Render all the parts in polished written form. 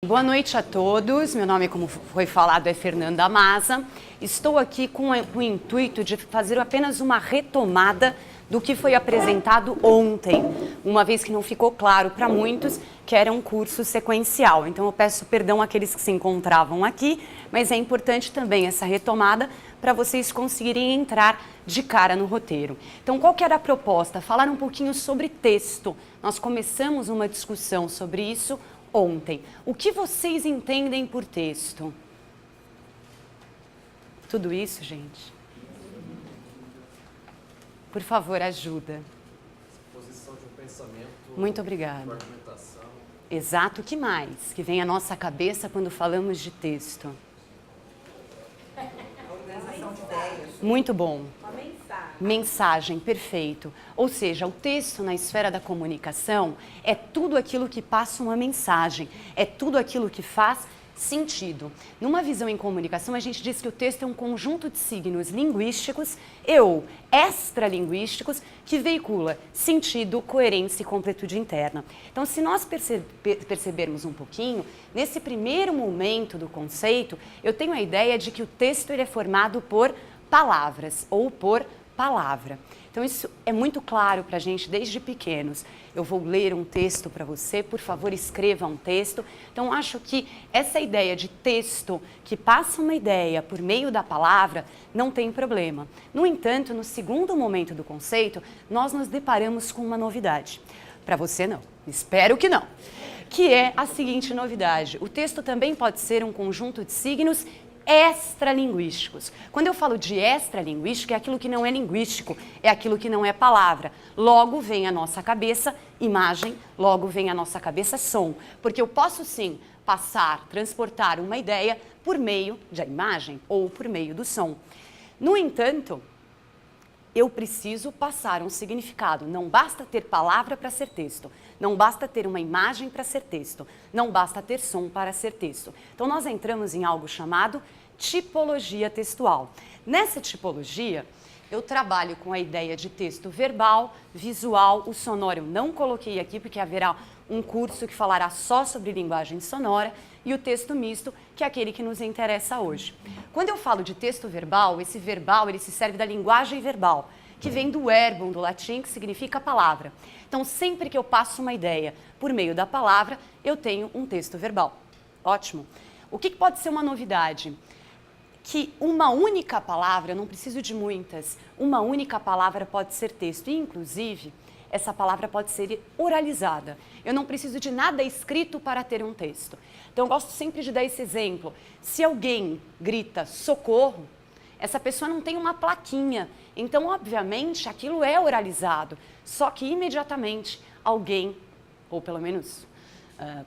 Boa noite a todos, meu nome, como foi falado, é Fernanda Maza. Estou aqui com o intuito de fazer apenas uma retomada do que foi apresentado ontem, uma vez que não ficou claro para muitos que era um curso sequencial. Então eu peço perdão àqueles que se encontravam aqui, mas é importante também essa retomada para vocês conseguirem entrar de cara no roteiro. Então qual que era a proposta? Falar um pouquinho sobre texto. Nós começamos uma discussão sobre isso ontem. O que vocês entendem por texto? Tudo isso, gente? Por favor, ajuda. Exposição de um pensamento. Muito obrigada. Argumentação. Exato. O que mais que vem à nossa cabeça quando falamos de texto? Organização de ideias. Muito bom. Uma mensagem. Mensagem, perfeito. Ou seja, o texto na esfera da comunicação é tudo aquilo que passa uma mensagem, é tudo aquilo que faz sentido. Numa visão em comunicação, a gente diz que o texto é um conjunto de signos linguísticos ou extralinguísticos que veicula sentido, coerência e completude interna. Então, se nós percebermos um pouquinho, nesse primeiro momento do conceito, eu tenho a ideia de que o texto ele é formado por palavras ou por palavra. Então isso é muito claro para a gente desde pequenos. Eu vou ler um texto para você, por favor escreva um texto. Então acho que essa ideia de texto que passa uma ideia por meio da palavra não tem problema. No entanto, no segundo momento do conceito, nós nos deparamos com uma novidade. Para você não, espero que não. Que é a seguinte novidade: o texto também pode ser um conjunto de signos extralinguísticos. Quando eu falo de extralinguístico, é aquilo que não é linguístico, é aquilo que não é palavra. Logo vem à nossa cabeça imagem, logo vem à nossa cabeça som. Porque eu posso sim passar, transportar uma ideia por meio da imagem ou por meio do som. No entanto, eu preciso passar um significado. Não basta ter palavra para ser texto. Não basta ter uma imagem para ser texto. Não basta ter som para ser texto. Então, nós entramos em algo chamado tipologia textual. Nessa tipologia, eu trabalho com a ideia de texto verbal, visual, o sonoro eu não coloquei aqui porque haverá um curso que falará só sobre linguagem sonora, e o texto misto, que é aquele que nos interessa hoje. Quando eu falo de texto verbal, esse verbal ele se serve da linguagem verbal, que vem do verbum, do latim, que significa palavra. Então, sempre que eu passo uma ideia por meio da palavra, eu tenho um texto verbal. Ótimo. O que pode ser uma novidade? Que uma única palavra, eu não preciso de muitas, uma única palavra pode ser texto. E, inclusive, essa palavra pode ser oralizada. Eu não preciso de nada escrito para ter um texto. Então, eu gosto sempre de dar esse exemplo. Se alguém grita socorro, essa pessoa não tem uma plaquinha. Então, obviamente, aquilo é oralizado. Só que, imediatamente, alguém, ou pelo menos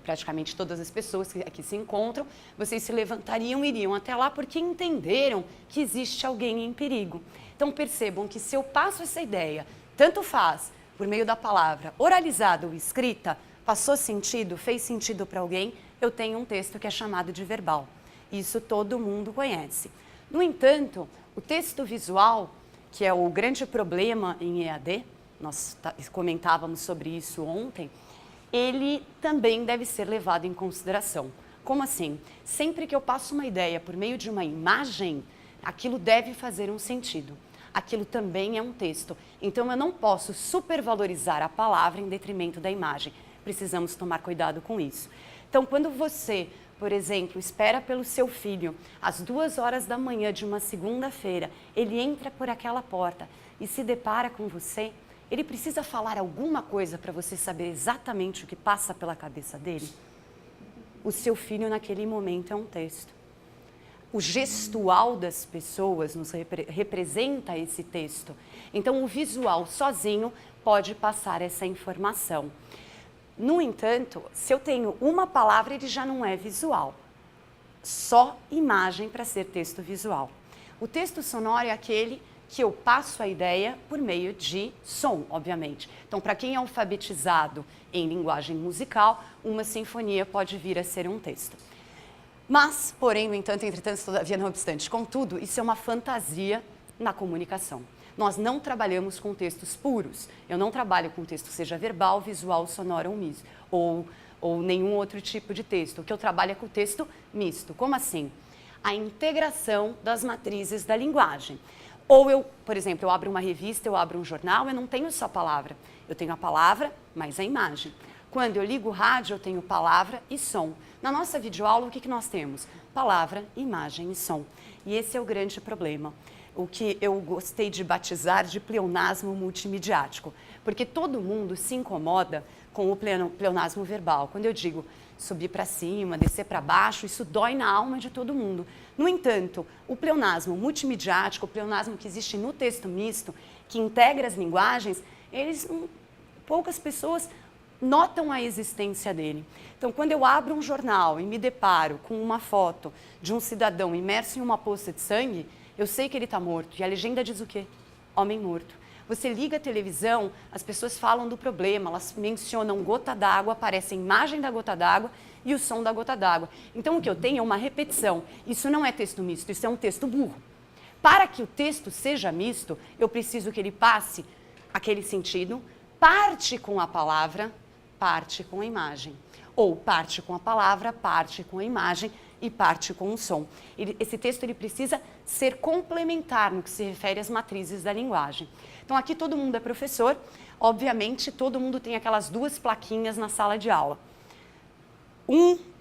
praticamente todas as pessoas que aqui se encontram, vocês se levantariam e iriam até lá porque entenderam que existe alguém em perigo. Então, percebam que se eu passo essa ideia, tanto faz por meio da palavra oralizada ou escrita, passou sentido, fez sentido para alguém, eu tenho um texto que é chamado de verbal. Isso todo mundo conhece. No entanto, o texto visual, que é o grande problema em EAD, nós comentávamos sobre isso ontem, ele também deve ser levado em consideração. Como assim? Sempre que eu passo uma ideia por meio de uma imagem, aquilo deve fazer um sentido. Aquilo também é um texto. Então, eu não posso supervalorizar a palavra em detrimento da imagem. Precisamos tomar cuidado com isso. Então, quando você, por exemplo, espera pelo seu filho às 2h da manhã de uma segunda-feira, ele entra por aquela porta e se depara com você, ele precisa falar alguma coisa para você saber exatamente o que passa pela cabeça dele? O seu filho, naquele momento, é um texto. O gestual das pessoas nos representa esse texto. Então, o visual sozinho pode passar essa informação. No entanto, se eu tenho uma palavra, ele já não é visual. Só imagem para ser texto visual. O texto sonoro é aquele que eu passo a ideia por meio de som, obviamente. Então, para quem é alfabetizado em linguagem musical, uma sinfonia pode vir a ser um texto. Mas, porém, no entanto, entretanto, todavia, não obstante, contudo, isso é uma fantasia na comunicação. Nós não trabalhamos com textos puros. Eu não trabalho com texto seja verbal, visual, sonoro ou ou nenhum outro tipo de texto. O que eu trabalho é com o texto misto. Como assim? A integração das matrizes da linguagem. Ou eu, por exemplo, eu abro uma revista, eu abro um jornal, eu não tenho só palavra. Eu tenho a palavra, mais a imagem. Quando eu ligo o rádio, eu tenho palavra e som. Na nossa videoaula, o que nós temos? Palavra, imagem e som. E esse é o grande problema. O que eu gostei de batizar de pleonasmo multimediático. Porque todo mundo se incomoda com o pleonasmo verbal. Quando eu digo subir para cima, descer para baixo, isso dói na alma de todo mundo. No entanto, o pleonasmo multimediático, o pleonasmo que existe no texto misto, que integra as linguagens, poucas pessoas notam a existência dele. Então, quando eu abro um jornal e me deparo com uma foto de um cidadão imerso em uma poça de sangue, eu sei que ele está morto. E a legenda diz o quê? Homem morto. Você liga a televisão, as pessoas falam do problema, elas mencionam gota d'água, aparece a imagem da gota d'água e o som da gota d'água. Então, o que eu tenho é uma repetição. Isso não é texto misto, isso é um texto burro. Para que o texto seja misto, eu preciso que ele passe aquele sentido, parte com a palavra, parte com a imagem. Ou parte com a palavra, parte com a imagem e parte com o som. Esse texto ele precisa ser complementar no que se refere às matrizes da linguagem. Então, aqui todo mundo é professor, obviamente todo mundo tem aquelas duas plaquinhas na sala de aula.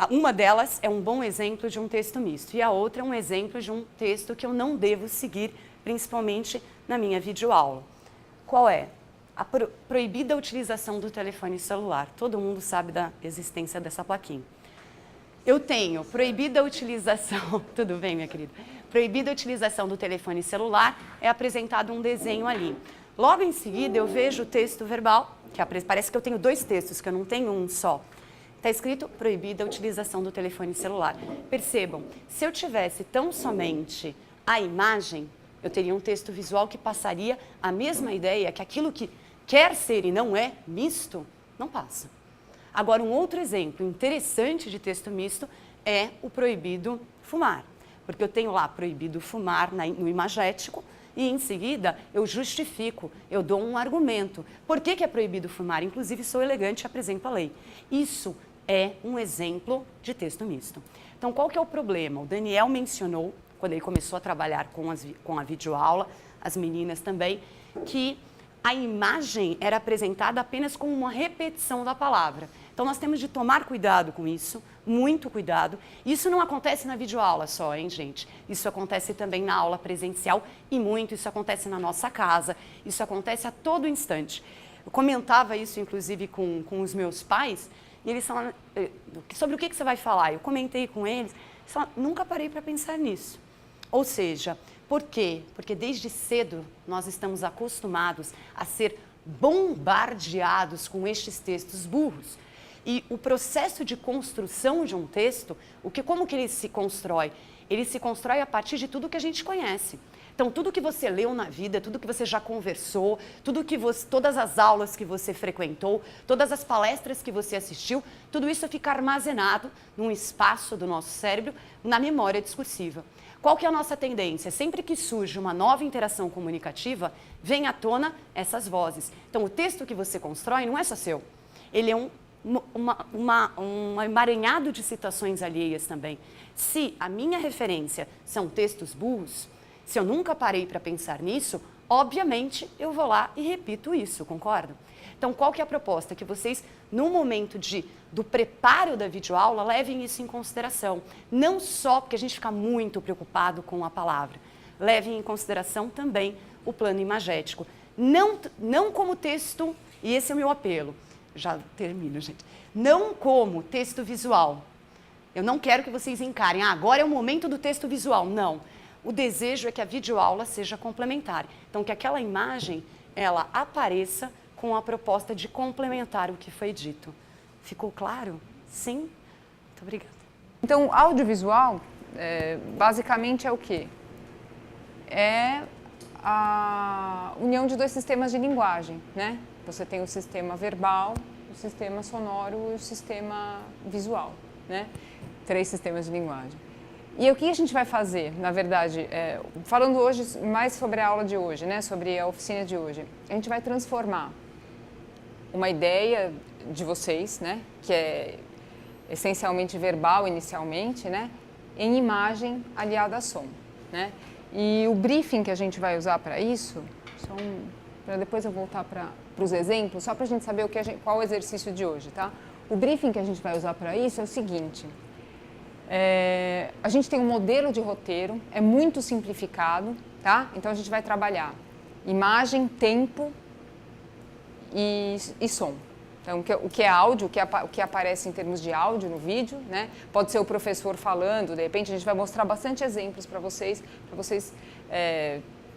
Uma delas é um bom exemplo de um texto misto e a outra é um exemplo de um texto que eu não devo seguir, principalmente na minha videoaula. Qual é? A proibida utilização do telefone celular. Todo mundo sabe da existência dessa plaquinha. Eu tenho proibida a utilização... Tudo bem, minha querida? Proibida a utilização do telefone celular, é apresentado um desenho ali. Logo em seguida, eu vejo o texto verbal, que parece que eu tenho dois textos, que eu não tenho um só. Está escrito proibida a utilização do telefone celular. Percebam, se eu tivesse tão somente a imagem, eu teria um texto visual que passaria a mesma ideia, que aquilo que quer ser e não é misto, não passa. Agora, um outro exemplo interessante de texto misto é o proibido fumar. Porque eu tenho lá proibido fumar no imagético e, em seguida, eu justifico, eu dou um argumento. Por que é proibido fumar? Inclusive, sou elegante e apresento a lei. Isso é um exemplo de texto misto. Então, qual que é o problema? O Daniel mencionou, quando ele começou a trabalhar com a videoaula, as meninas também, que a imagem era apresentada apenas como uma repetição da palavra. Então, nós temos de tomar cuidado com isso, muito cuidado. Isso não acontece na videoaula só, hein, gente? Isso acontece também na aula presencial e muito, isso acontece na nossa casa, isso acontece a todo instante. Eu comentava isso, inclusive, com os meus pais, e eles falaram, sobre o que você vai falar? Eu comentei com eles, eles falaram, nunca parei para pensar nisso. Ou seja, por quê? Porque desde cedo nós estamos acostumados a ser bombardeados com estes textos burros. E o processo de construção de um texto, como que ele se constrói? Ele se constrói a partir de tudo que a gente conhece. Então, tudo que você leu na vida, tudo que você já conversou, todas as aulas que você frequentou, todas as palestras que você assistiu, tudo isso fica armazenado num espaço do nosso cérebro, na memória discursiva. Qual que é a nossa tendência? Sempre que surge uma nova interação comunicativa, vem à tona essas vozes. Então, o texto que você constrói não é só seu. Ele é um emaranhado de citações alheias também. Se a minha referência são textos burros, se eu nunca parei para pensar nisso, obviamente eu vou lá e repito isso, concordam? Então, qual que é a proposta? Que vocês, no momento do preparo da videoaula, levem isso em consideração. Não só porque a gente fica muito preocupado com a palavra. Levem em consideração também o plano imagético. Não como texto, e esse é o meu apelo. Já termino, gente. Não como texto visual. Eu não quero que vocês encarem, agora é o momento do texto visual. Não. O desejo é que a videoaula seja complementar. Então, que aquela imagem, ela apareça com a proposta de complementar o que foi dito. Ficou claro? Sim? Muito obrigada. Então, audiovisual, basicamente é o quê? É a união de dois sistemas de linguagem, né? Você tem o sistema verbal, o sistema sonoro e o sistema visual, né? 3 sistemas de linguagem. E o que a gente vai fazer, na verdade, falando hoje mais sobre a aula de hoje, né? Sobre a oficina de hoje, a gente vai transformar uma ideia de vocês, né? Que é essencialmente verbal inicialmente, né? Em imagem aliada a som, né? E o briefing que a gente vai usar para isso, para depois eu voltar para os exemplos, só para a gente saber qual o exercício de hoje, tá? O briefing que a gente vai usar para isso é o seguinte, a gente tem um modelo de roteiro, é muito simplificado, tá? Então a gente vai trabalhar imagem, tempo e som. Então, o que é áudio, o que aparece em termos de áudio no vídeo, né? Pode ser o professor falando, de repente a gente vai mostrar bastante exemplos para vocês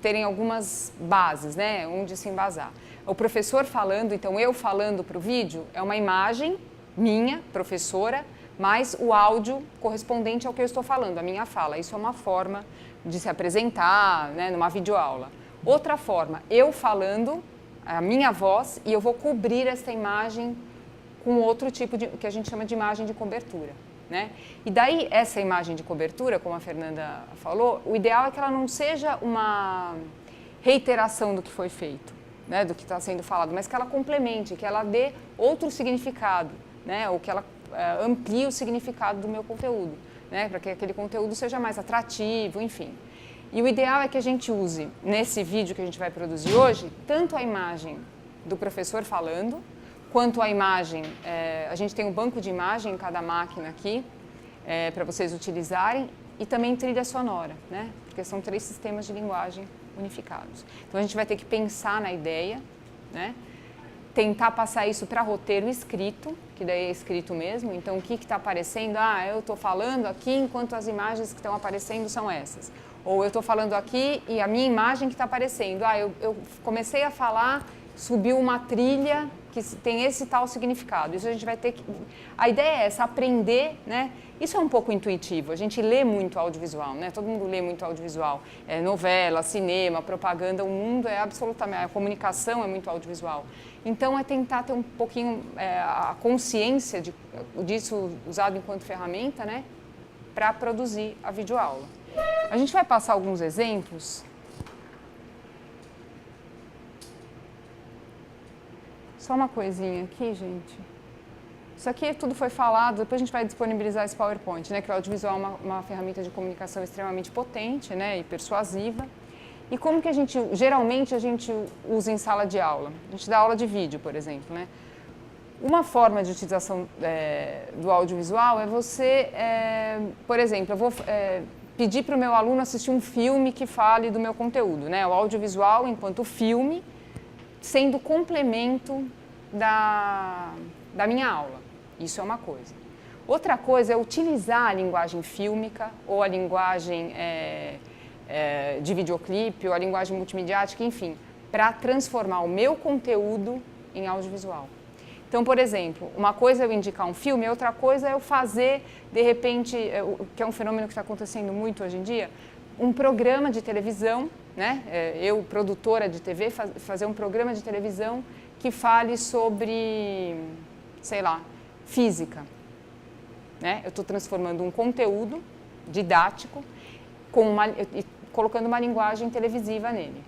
terem algumas bases, né? Onde se embasar. O professor falando, então eu falando para o vídeo, é uma imagem minha, professora, mais o áudio correspondente ao que eu estou falando, a minha fala. Isso é uma forma de se apresentar, né? Numa videoaula. Outra forma, eu falando a minha voz e eu vou cobrir essa imagem com outro tipo de, que a gente chama de imagem de cobertura, né? E daí essa imagem de cobertura, como a Fernanda falou, o ideal é que ela não seja uma reiteração do que foi feito, né? Do que está sendo falado, mas que ela complemente, que ela dê outro significado, né? Ou que ela amplie o significado do meu conteúdo, né? Para que aquele conteúdo seja mais atrativo, enfim. E o ideal é que a gente use, nesse vídeo que a gente vai produzir hoje, tanto a imagem do professor falando, quanto a imagem, a gente tem um banco de imagem em cada máquina aqui, para vocês utilizarem, e também trilha sonora, né? Porque são 3 sistemas de linguagem unificados. Então a gente vai ter que pensar na ideia, né? Tentar passar isso para roteiro escrito, que daí é escrito mesmo, então o que está aparecendo? Eu estou falando aqui enquanto as imagens que estão aparecendo são essas. Ou eu estou falando aqui e a minha imagem que está aparecendo. Eu comecei a falar, subiu uma trilha que tem esse tal significado. Isso a gente vai ter que... A ideia é essa, aprender, né? Isso é um pouco intuitivo. A gente lê muito audiovisual, né? Todo mundo lê muito audiovisual. Novela, cinema, propaganda, o mundo é absolutamente... A comunicação é muito audiovisual. Então, é tentar ter um pouquinho a consciência disso usado enquanto ferramenta, né? Para produzir a videoaula. A gente vai passar alguns exemplos. Só uma coisinha aqui, gente. Isso aqui tudo foi falado, depois a gente vai disponibilizar esse PowerPoint, né? Que o audiovisual é uma ferramenta de comunicação extremamente potente, né? E persuasiva. E como que geralmente a gente usa em sala de aula? A gente dá aula de vídeo, por exemplo, né? Uma forma de utilização do audiovisual é você, por exemplo, eu vou pedir para o meu aluno assistir um filme que fale do meu conteúdo, né? O audiovisual enquanto filme, sendo complemento da minha aula. Isso é uma coisa. Outra coisa é utilizar a linguagem fílmica ou a linguagem de videoclipe ou a linguagem multimediática, enfim, para transformar o meu conteúdo em audiovisual. Então, por exemplo, uma coisa é eu indicar um filme, outra coisa é eu fazer, de repente, que é um fenômeno que está acontecendo muito hoje em dia, um programa de televisão, né? Eu, produtora de TV, fazer um programa de televisão que fale sobre, sei lá, física, né? Eu estou transformando um conteúdo didático colocando uma linguagem televisiva nele.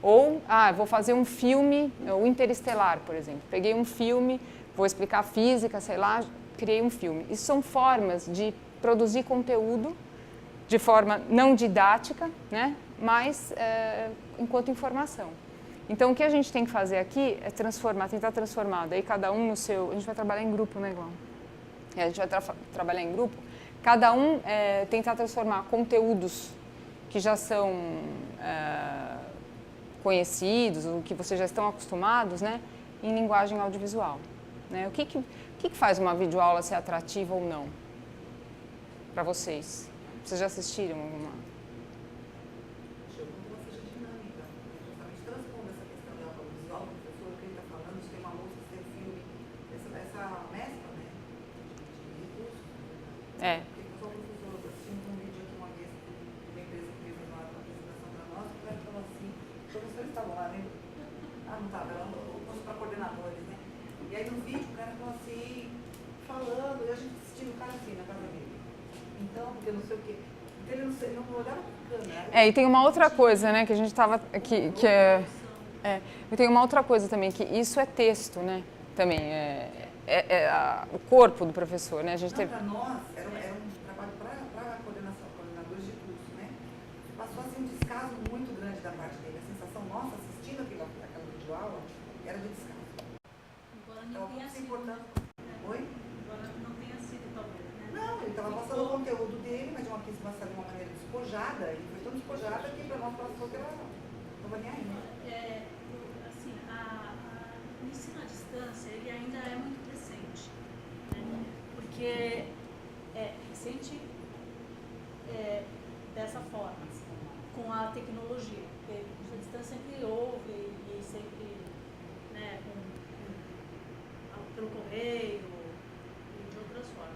Ou, vou fazer um filme, o Interestelar, por exemplo. Peguei um filme, vou explicar física, sei lá, criei um filme. Isso são formas de produzir conteúdo de forma não didática, né? Mas enquanto informação. Então, o que a gente tem que fazer aqui é tentar transformar, daí cada um no seu... A gente vai trabalhar em grupo, né, Igual? A gente vai trabalhar em grupo, cada um tentar transformar conteúdos que já são conhecidos, o que vocês já estão acostumados, né, em linguagem audiovisual. Né? O que faz uma videoaula ser atrativa ou não para vocês? Vocês já assistiram alguma? É. Eu sou professora, assistindo um vídeo aqui uma vez de uma empresa que fez uma apresentação para nós, e o cara falou assim, os professores estavam lá, né? Não estava, era para coordenadores, né? E aí no vídeo o cara falou assim, falando, e a gente assistindo o cara assim na casa dele. Então, porque não sei o quê. Então ele não olhava para a câmera. E tem uma outra coisa, né, que a gente estava... E tem uma outra coisa também, que isso é texto, né? Também o corpo do professor, né? A gente teve... Para nós, era um trabalho para coordenadores de curso, né? Passou assim um descaso muito grande da parte dele. A sensação nossa, assistindo aquela videoaula, era de descaso. Embora não tenha sido. Oi? Embora não tenha sido, talvez, né? Não, ele estava passando o conteúdo dele, mas de uma maneira despojada, e foi tão despojada que para nós passou que ela não estava nem aí. Assim, o ensino à distância, ele ainda é muito recente, né? Porque recente dessa forma, com a tecnologia, porque o ensino à distância sempre houve e sempre, né, pelo correio e de outras formas.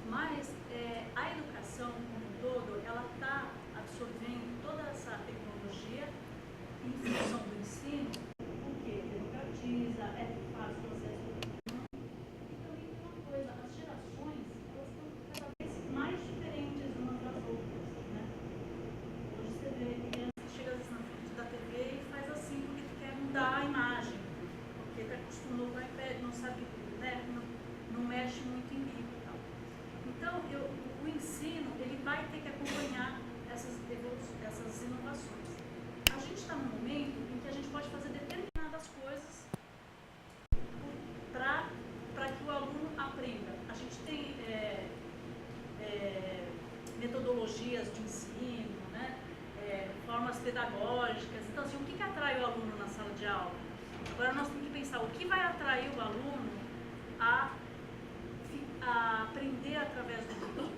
Mas a educação como um todo, ela está absorvendo toda essa tecnologia em função do ensino, porque democratiza, faz o processo de educação. E também tem uma coisa, as gerações, elas estão cada vez mais diferentes umas das outras, né? Hoje você vê criança que chega às vezes na frente da TV e faz assim porque quer mudar a imagem, porque está acostumado com o iPad, não sabe, né? Não mexe muito em livro e tal. Então, o ensino, ele vai ter que acompanhar essas inovações. A gente está num momento em que a gente pode fazer determinadas coisas para que o aluno aprenda. A gente tem metodologias de ensino, né? Formas pedagógicas. Então, assim, o que atrai o aluno na sala de aula? Agora nós temos que pensar o que vai atrair o aluno a aprender através do vídeo.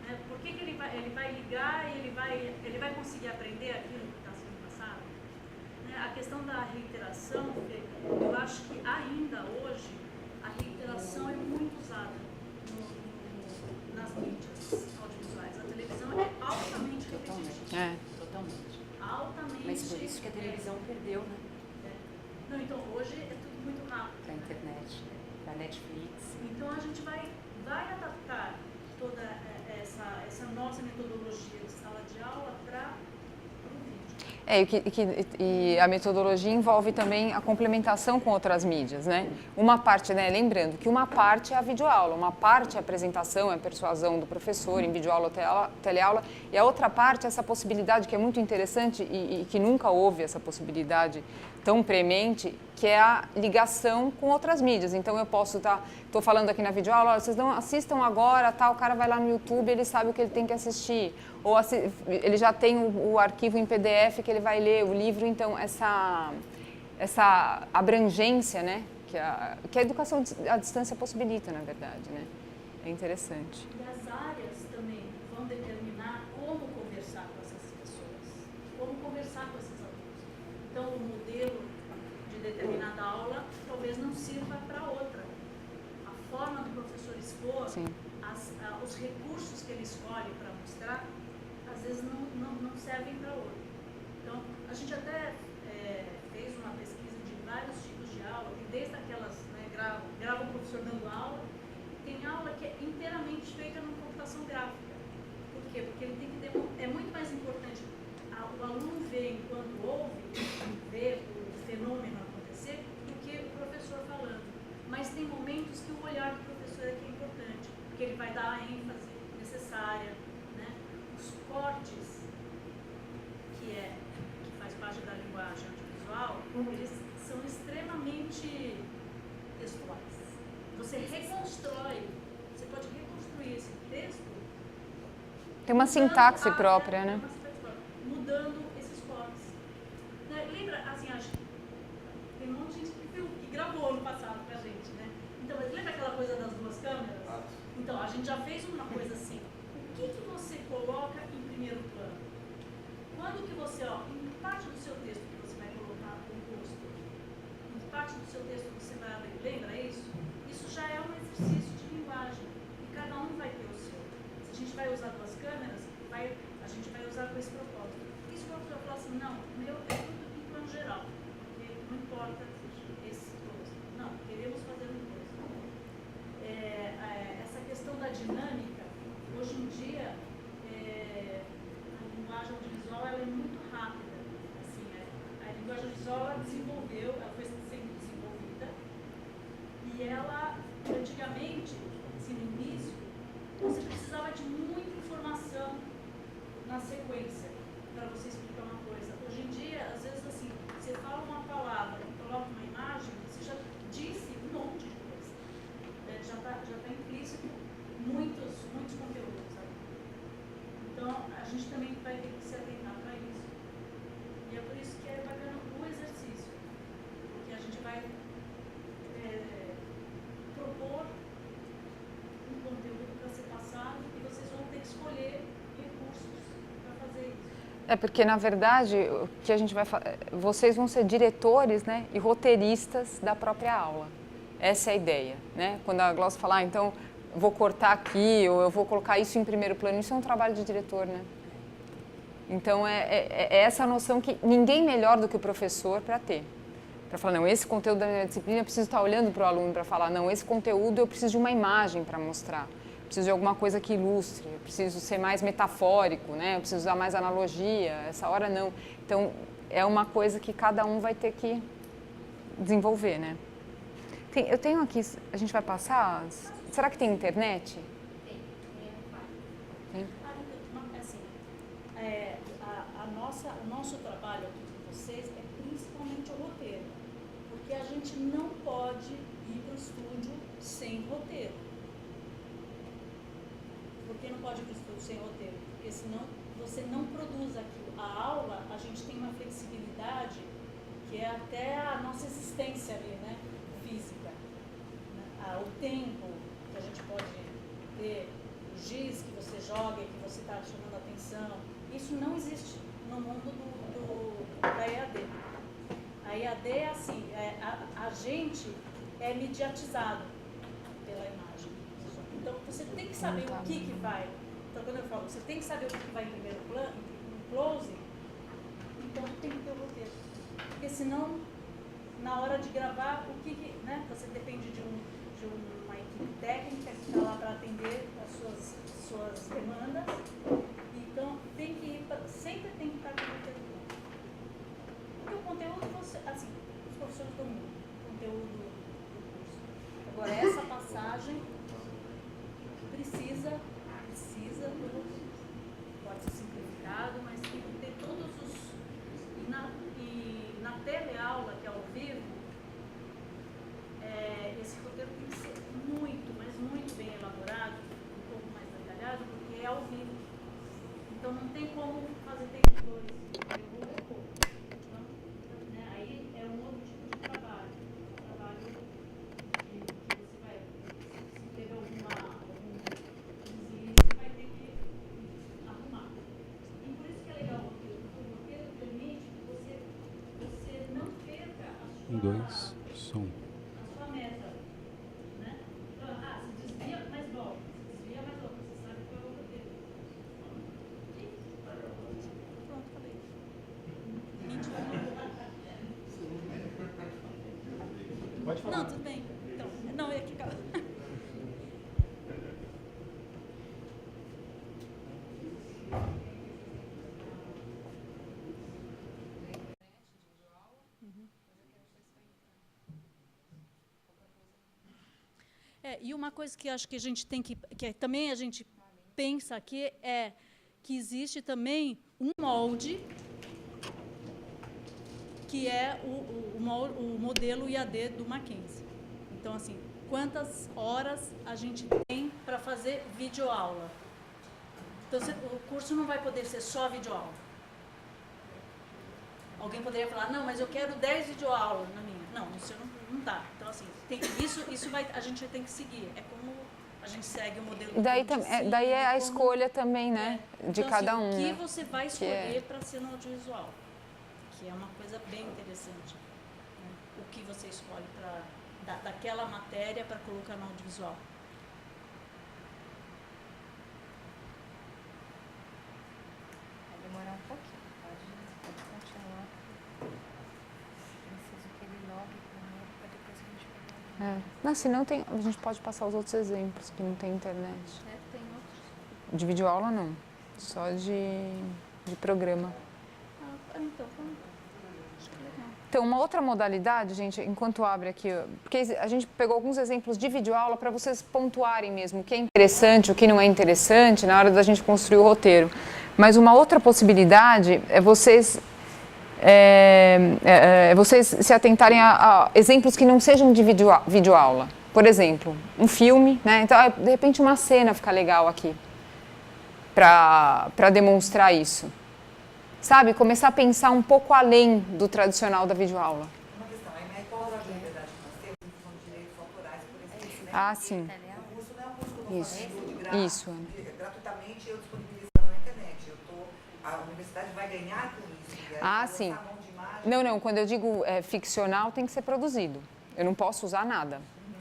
Né? Por que ele vai ligar e ele vai conseguir aprender aquilo que está sendo passado? Né? A questão da reiteração, eu acho que ainda hoje a reiteração é muito usada nas mídias audiovisuais. A televisão é altamente repetitiva. Totalmente. Altamente. Mas por isso que a televisão perdeu, né? Não, então hoje é tudo muito rápido. Para a internet, para a Netflix. Então a gente vai adaptar toda essa nossa metodologia de sala de aula para o vídeo. E a metodologia envolve também a complementação com outras mídias, né? Uma parte, né, lembrando que uma parte é a videoaula, uma parte é a apresentação, é a persuasão do professor em videoaula ou teleaula, e a outra parte é essa possibilidade que é muito interessante e que nunca houve essa possibilidade tão premente, que é a ligação com outras mídias. Então eu posso estou falando aqui na videoaula, vocês não assistam agora, tá? O cara vai lá no YouTube, ele sabe o que ele tem que assistir, ou ele já tem o arquivo em PDF que ele vai ler, o livro. Então essa abrangência, né, que a educação à distância possibilita, na verdade, né? É interessante. E as áreas também vão determinar como conversar com essas pessoas, como conversar com esses alunos. Então, o modelo de determinada aula talvez não sirva para outra. A forma do professor expor, os recursos que ele escolhe para mostrar, às vezes não servem para outra. Então, a gente até fez uma pesquisa de vários tipos de aula, tem desde aquelas, né, grava o professor dando aula, tem aula que é inteiramente feita numa computação gráfica. Por quê? Porque ele tem que é muito mais importante o aluno ver enquanto ouve, ver o fenômeno acontecer, do que o professor falando. Mas tem momentos que o olhar do professor é que é importante, porque ele vai dar a ênfase necessária, né? Os cortes, que faz parte da linguagem audiovisual, eles são extremamente textuais. Você pode reconstruir esse texto. Tem uma sintaxe própria, né? Mudando esses cortes. Né? Lembra, assim, acho que tem um monte de gente que gravou no passado pra gente, né? Então, lembra aquela coisa das duas câmeras? Então, a gente já fez uma coisa assim. O que você coloca em primeiro plano? Quando que você, em parte do seu texto que você vai colocar o rosto, em parte do seu texto você vai abrir, lembra isso? Isso já é um exercício de linguagem. E cada um vai ter o seu. Se a gente vai usar duas câmeras, a gente vai usar com esse propósito. E se o professor falar assim, não, meu é tudo em plano geral, porque não importa esses dois. Não, queremos fazer um dois. Essa questão da dinâmica, hoje em dia, a linguagem audiovisual ela é muito rápida. Assim, a linguagem audiovisual ela foi sendo desenvolvida e ela precisava de muita informação na sequência para você explicar uma coisa. Hoje em dia, às vezes assim, você fala uma palavra e coloca uma imagem, você já disse um monte de coisa. Já tá implícito muitos conteúdos, sabe? Então, a gente também vai ter que se atentar para isso. E é por isso que é bacana o exercício, porque a gente vai propor um conteúdo para ser passado e vocês vão ter que escolher recursos para fazer isso. É porque, na verdade, o que a gente vai vocês vão ser diretores, né, e roteiristas da própria aula. Essa é a ideia, né? Quando a Glaucia fala, então, vou cortar aqui, ou eu vou colocar isso em primeiro plano, isso é um trabalho de diretor, né? Então, é essa noção que ninguém melhor do que o professor para ter. Para falar, não, esse conteúdo da minha disciplina eu preciso estar olhando para o aluno para falar, não, esse conteúdo eu preciso de uma imagem para mostrar. Preciso de alguma coisa que ilustre, eu preciso ser mais metafórico, né? Eu preciso usar mais analogia, essa hora não. Então, é uma coisa que cada um vai ter que desenvolver, né? Eu tenho aqui, a gente vai passar, será que tem internet? Tem. Assim, o nosso trabalho aqui com vocês é principalmente o roteiro, porque a gente não pode ir para o estúdio sem roteiro. Por que não pode ir para o estúdio sem roteiro? Porque senão você não produz aquilo. A aula, a gente tem uma flexibilidade que é até a nossa existência ali, né? Física. O tempo que a gente pode ter, o giz que você joga e que você está chamando a atenção, isso não existe no mundo da EAD. A EAD é assim, a gente é mediatizado pela imagem. Então, você tem que saber o que vai. Então, quando eu falo, você tem que saber o que vai em primeiro plano, em close, então tem que ter o roteiro. Porque senão, na hora de gravar, né, você depende de uma equipe técnica que está lá para atender as suas demandas. Então, sempre tem que estar com o roteiro. Porque o conteúdo, assim, os professores dominam o conteúdo do curso. Agora, essa passagem precisa pode ser simplificado, mas tem que ter todos os... E na teleaula, que é ao vivo, esse roteiro tem que ser muito, mas muito bem elaborado, um pouco mais detalhado, porque é ao vivo. Então não tem como fazer take 2, eu vou. Então, né, aí é um outro tipo de trabalho. Um trabalho que você vai, se teve algum deslize, você vai ter que arrumar. E por isso que é legal o roteiro, porque o roteiro permite que você não perca a sua... som. A sua meta, né? Então, se desvia, mas volta. Se desvia, mas volta. Você sabe qual é o roteiro. Pronto, falei. 20 minutos. Pode falar. Não, tudo bem. Então, não, eu ia ficar... E uma coisa que acho que a gente tem que também a gente pensa aqui é que existe também um molde que é o modelo IAD do Mackenzie. Então, assim, quantas horas a gente tem para fazer videoaula? Então, o curso não vai poder ser só videoaula. Alguém poderia falar, não, mas eu quero 10 videoaulas na minha. Não, isso não dá. Então, assim, a gente tem que seguir. É como a gente segue o modelo. Daí é a escolha também, né? De então, cada assim, um. O que né? você vai escolher para ser no audiovisual? Que é uma coisa bem interessante. Né? O que você escolhe daquela matéria para colocar no audiovisual. Vai demorar um pouquinho, pode continuar. Preciso que ele logue primeiro para depois a gente pegar. Não, senão a gente pode passar os outros exemplos que não tem internet. Tem outros. De videoaula não, só de programa. Então, acho que legal. Então, uma outra modalidade, gente, enquanto abre aqui, porque a gente pegou alguns exemplos de videoaula para vocês pontuarem mesmo o que é interessante, o que não é interessante na hora da gente construir o roteiro. Mas uma outra possibilidade é vocês se atentarem a exemplos que não sejam de videoaula. Por exemplo, um filme, né? Então, de repente uma cena fica legal aqui para demonstrar isso. Sabe, começar a pensar um pouco além do tradicional da videoaula. Uma questão, aí qual a liberdade que nós temos em função de direitos autorais, por exemplo, né? Ah, sim. O curso não é um curso que eu Isso. faço Isso. gratuitamente, eu disponibilizando na internet. A universidade vai ganhar com isso. Ah, sim. Não, quando eu digo ficcional, tem que ser produzido. Eu não posso usar nada.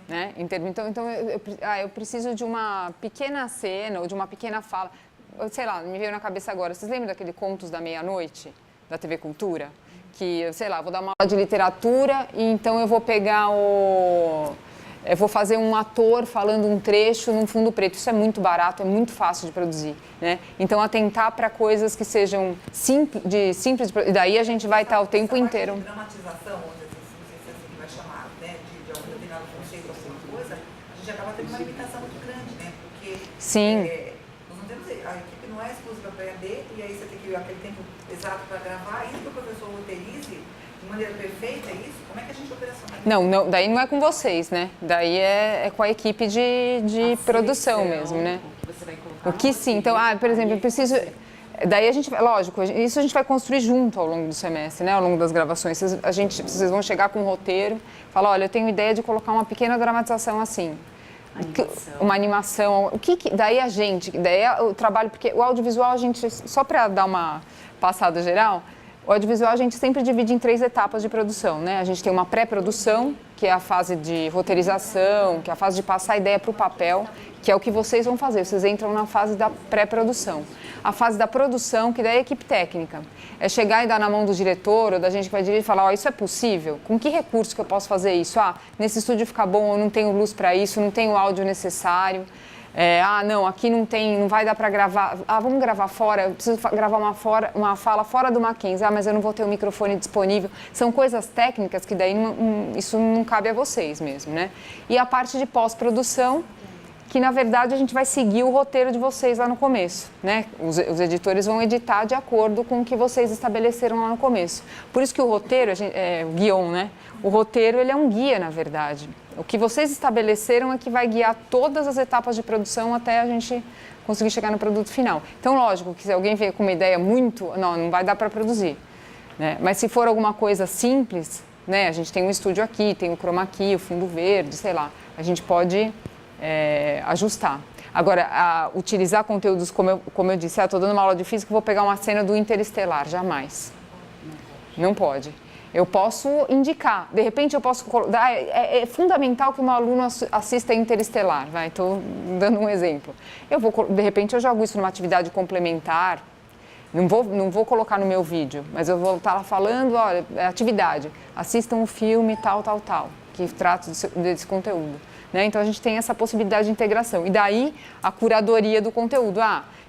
Né? Então eu preciso de uma pequena cena ou de uma pequena fala. Sei lá, me veio na cabeça agora. Vocês lembram daquele Contos da Meia-Noite, da TV Cultura? Que, sei lá, vou dar uma aula de literatura e então eu vou pegar eu vou fazer um ator falando um trecho num fundo preto. Isso é muito barato, é muito fácil de produzir, né? Então, atentar para coisas que sejam simples, e daí a gente vai estar o tempo inteiro. Dramatização, não sei se é assim que vai chamar, né? De algum determinado conceito, alguma coisa, a gente acaba tendo uma limitação muito grande, né? Porque sim. Nós não temos, a equipe não é exclusiva para EAD, e aí você tem que aquele tempo exato para gravar, ainda que o professor roteirize de maneira perfeita, é isso? Como é que a gente operacionaliza? Não, daí não é com vocês, né? Daí é com a equipe de produção mesmo, né? Você vai colocar o que sim, então, por exemplo, eu preciso... Daí a gente, lógico, isso a gente vai construir junto ao longo do semestre, né? Ao longo das gravações. Vocês vão chegar com um roteiro, falar, olha, eu tenho ideia de colocar uma pequena dramatização assim. Uma animação. Daí o trabalho, porque o audiovisual a gente, só para dar uma passada geral, o audiovisual a gente sempre divide em 3 etapas de produção, né? A gente tem uma pré-produção, que é a fase de roteirização, que é a fase de passar a ideia para o papel, que é o que vocês vão fazer. Vocês entram na fase da pré-produção. A fase da produção, que daí é a equipe técnica. É chegar e dar na mão do diretor ou da gente que vai dirigir e falar, isso é possível? Com que recurso que eu posso fazer isso? Nesse estúdio fica bom, eu não tenho luz para isso, não tenho o áudio necessário. Não, aqui não vai dar para gravar. Vamos gravar fora, eu preciso gravar uma fala fora do Mackenzie. Mas eu não vou ter o microfone disponível. São coisas técnicas que daí isso não cabe a vocês mesmo, né? E a parte de pós-produção, que na verdade a gente vai seguir o roteiro de vocês lá no começo, né? Os editores vão editar de acordo com o que vocês estabeleceram lá no começo. Por isso que o roteiro, o guion, né? O roteiro, ele é um guia, na verdade. O que vocês estabeleceram é que vai guiar todas as etapas de produção até a gente conseguir chegar no produto final. Então, lógico que se alguém vier com uma ideia não vai dar para produzir, né? Mas se for alguma coisa simples, né? A gente tem um estúdio aqui, tem o chroma key, o fundo verde, sei lá. A gente pode ajustar. Agora, utilizar conteúdos, como eu disse, estou dando uma aula de física, vou pegar uma cena do Interestelar, jamais. Não pode. Eu posso indicar, de repente eu posso... É fundamental que um aluno assista Interestelar, estou dando um exemplo. De repente eu jogo isso numa atividade complementar, não vou colocar no meu vídeo, mas eu vou estar lá falando, olha, atividade, assistam o filme tal, que trata desse conteúdo. Né? Então a gente tem essa possibilidade de integração. E daí a curadoria do conteúdo.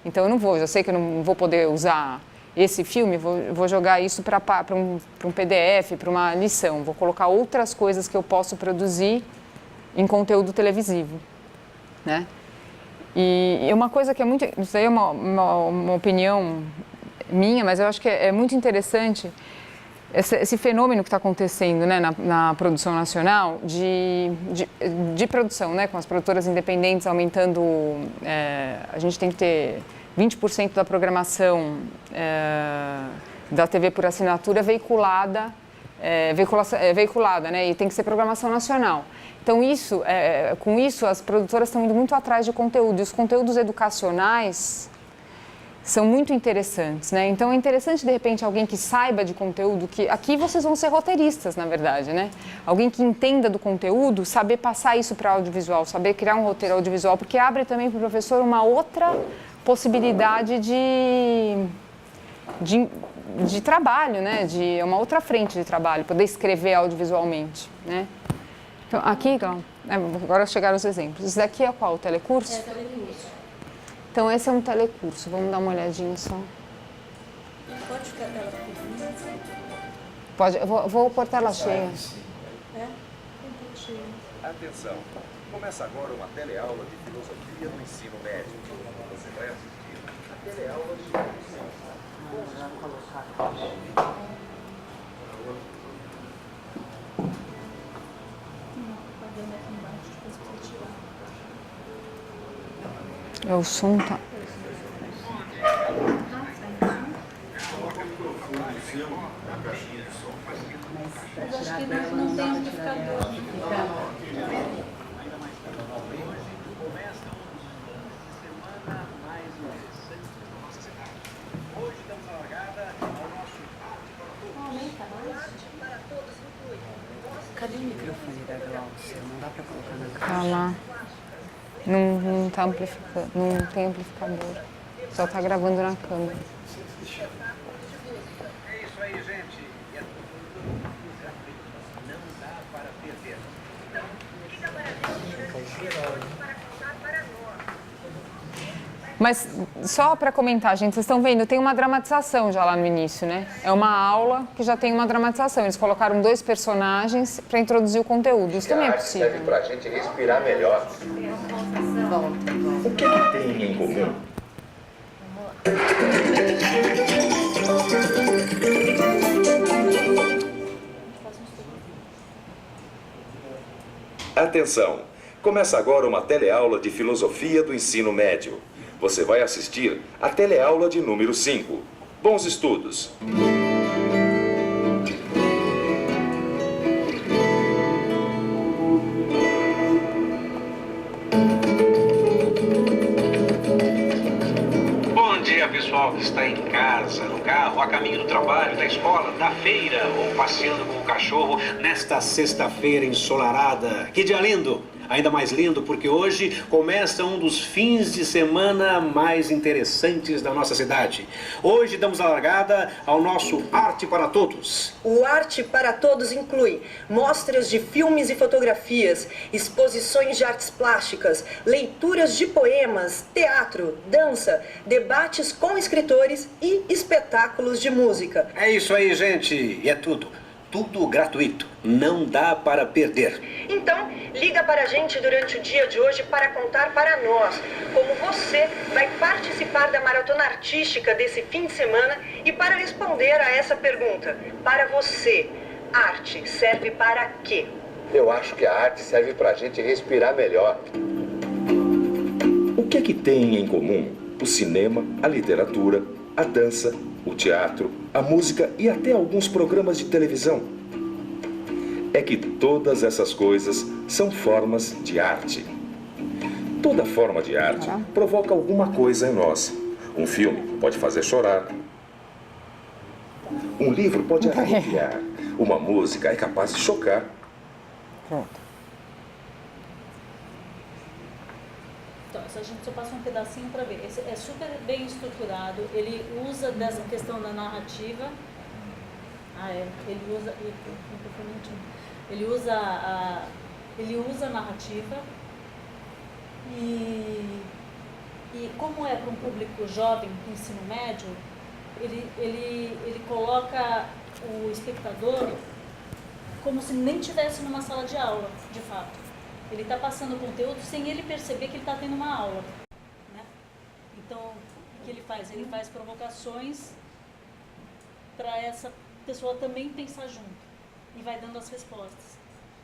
Então eu sei que eu não vou poder usar esse filme, vou jogar isso para um PDF, para uma lição. Vou colocar outras coisas que eu posso produzir em conteúdo televisivo. Né? E uma coisa que é muito... Isso aí é uma opinião minha, mas eu acho que é muito interessante esse fenômeno que está acontecendo, né, na produção nacional, de produção, né, com as produtoras independentes aumentando... a gente tem que ter 20% da programação da TV por assinatura veiculada, né, e tem que ser programação nacional. Então, com isso, as produtoras estão indo muito atrás de conteúdo. E os conteúdos educacionais são muito interessantes, né? Então, é interessante, de repente, alguém que saiba de conteúdo, que aqui vocês vão ser roteiristas, na verdade, né? Alguém que entenda do conteúdo, saber passar isso para audiovisual, saber criar um roteiro audiovisual, porque abre também para o professor uma outra possibilidade de trabalho, né? Uma outra frente de trabalho, poder escrever audiovisualmente, né? Então, aqui, agora chegaram os exemplos. Esse daqui é qual? O telecurso? É telecurso. Então, esse é um telecurso. Vamos dar uma olhadinha só. Pode ficar ela Pode, eu vou pôr tela cheia. Atenção! Começa agora uma teleaula de filosofia do ensino médio. Você vai assistir a teleaula de É, o som tá... Mas acho que não tem amplificador. Cadê o microfone da Glaucia? Não dá pra colocar na Tá caixa. lá. Não tá amplificando, não tem amplificador. Só tá gravando na câmera. É isso aí, gente. E é tudo. Não dá para perder. Então, liga para a gente para contar para nós. Mas só para comentar, gente, vocês estão vendo, tem uma dramatização já lá no início, né? É uma aula que já tem uma dramatização. Eles colocaram 2 personagens para introduzir o conteúdo. Isso também é possível. Serve para a gente respirar melhor. O que tem em comum? Atenção! Começa agora uma teleaula de filosofia do ensino médio. Você vai assistir a teleaula de número 5. Bons estudos! Bom dia, pessoal que está em casa, no carro, a caminho do trabalho, da escola, da feira ou passeando com o cachorro nesta sexta-feira ensolarada. Que dia lindo! Ainda mais lindo porque hoje começa um dos fins de semana mais interessantes da nossa cidade. Hoje damos a largada ao nosso Arte para Todos. O Arte para Todos inclui mostras de filmes e fotografias, exposições de artes plásticas, leituras de poemas, teatro, dança, debates com escritores e espetáculos de música. É isso aí, gente. E é tudo. Tudo gratuito. Não dá para perder. Então, liga para a gente durante o dia de hoje para contar para nós como você vai participar da maratona artística desse fim de semana e para responder a essa pergunta. Para você, arte serve para quê? Eu acho que a arte serve para a gente respirar melhor. O que tem em comum o cinema, a literatura, a dança, o teatro, a música e até alguns programas de televisão? É que todas essas coisas são formas de arte. Toda forma de arte provoca alguma coisa em nós. Um filme pode fazer chorar. Um livro pode arrepiar. Uma música é capaz de chocar. Pronto. Então, a gente só passa um pedacinho para ver. Esse é super bem estruturado, ele usa dessa questão da narrativa. Ele usa a narrativa e como é para um público jovem do ensino médio, ele coloca o espectador como se nem estivesse numa sala de aula, de fato. Ele está passando o conteúdo sem ele perceber que ele está tendo uma aula, né? Então, o que ele faz? Ele faz provocações para essa pessoa também pensar junto e vai dando as respostas.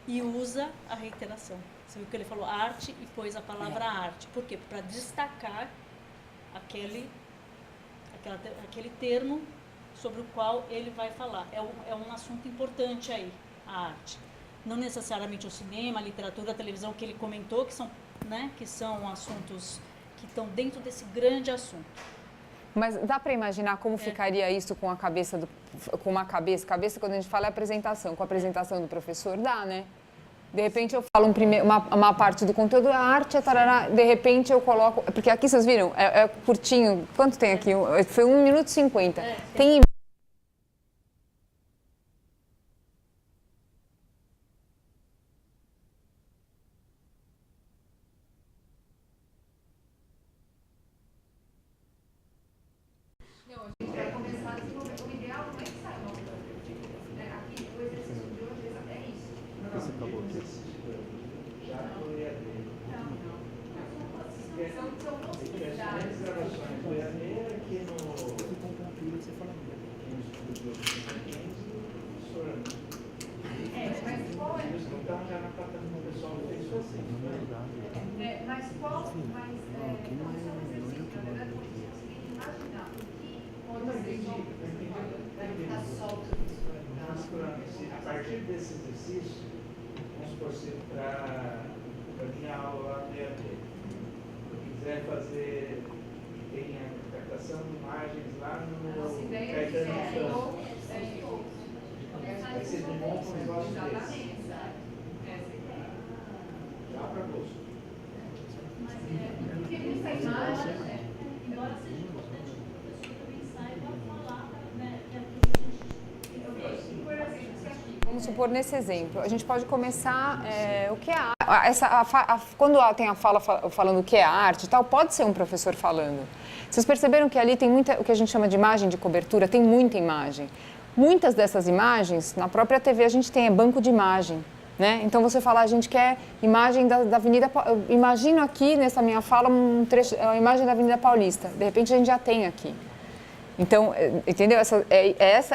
E usa a reiteração. Você viu que ele falou arte e pôs a palavra arte. Por quê? Para destacar aquele termo sobre o qual ele vai falar. É um assunto importante aí, a arte. Não necessariamente o cinema, a literatura, a televisão que ele comentou, que são, né, que são assuntos que estão dentro desse grande assunto. Mas dá para imaginar como ficaria isso com a cabeça com uma cabeça quando a gente fala é apresentação, com a apresentação do professor, dá, né? De repente eu falo uma parte do conteúdo, a arte é tarará, de repente eu coloco, porque aqui vocês viram, é curtinho, quanto tem aqui? Foi 1 minuto e 50. Tem assiste, vamos supor, para minha aula lá no EAD, eu quiser fazer, tem a captação de imagens lá no Caetano Santos. Aí vocês me montam um negócio desse. Já para gosto. Porque essa imagem, embora seja importante que o professor também saiba falar, né, que Vamos supor, nesse exemplo, a gente pode começar o que é quando tem a fala falando o que é arte e tal, pode ser um professor falando. Vocês perceberam que ali tem muita, o que a gente chama de imagem de cobertura, tem muita imagem. Muitas dessas imagens, na própria TV a gente tem, é banco de imagem. Né? Então você fala, a gente quer imagem da Avenida Paulista. Eu imagino aqui, nessa minha fala, um trecho, a imagem da Avenida Paulista. De repente a gente já tem aqui. Então, entendeu?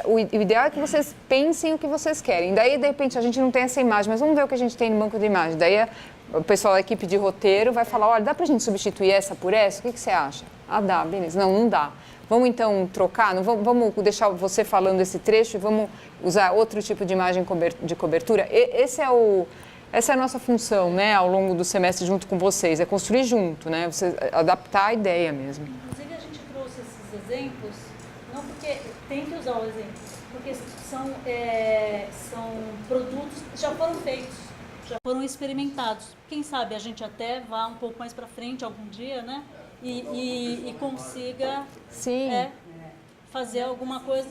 O ideal é que vocês pensem o que vocês querem. Daí, de repente, a gente não tem essa imagem, mas vamos ver o que a gente tem no banco de imagem. Daí o pessoal da equipe de roteiro vai falar, olha, dá pra gente substituir essa por essa? O que você acha? Ah, dá, beleza. Não dá. Vamos então trocar, vamos deixar você falando esse trecho e vamos usar outro tipo de imagem de cobertura. Essa é a nossa função, né, ao longo do semestre junto com vocês, é construir junto, né, você adaptar a ideia mesmo. Inclusive a gente trouxe esses exemplos, não porque tem que usar o exemplo, porque são produtos que já foram feitos, já foram experimentados. Quem sabe a gente até vá um pouco mais para frente algum dia, né? E consiga fazer alguma coisa.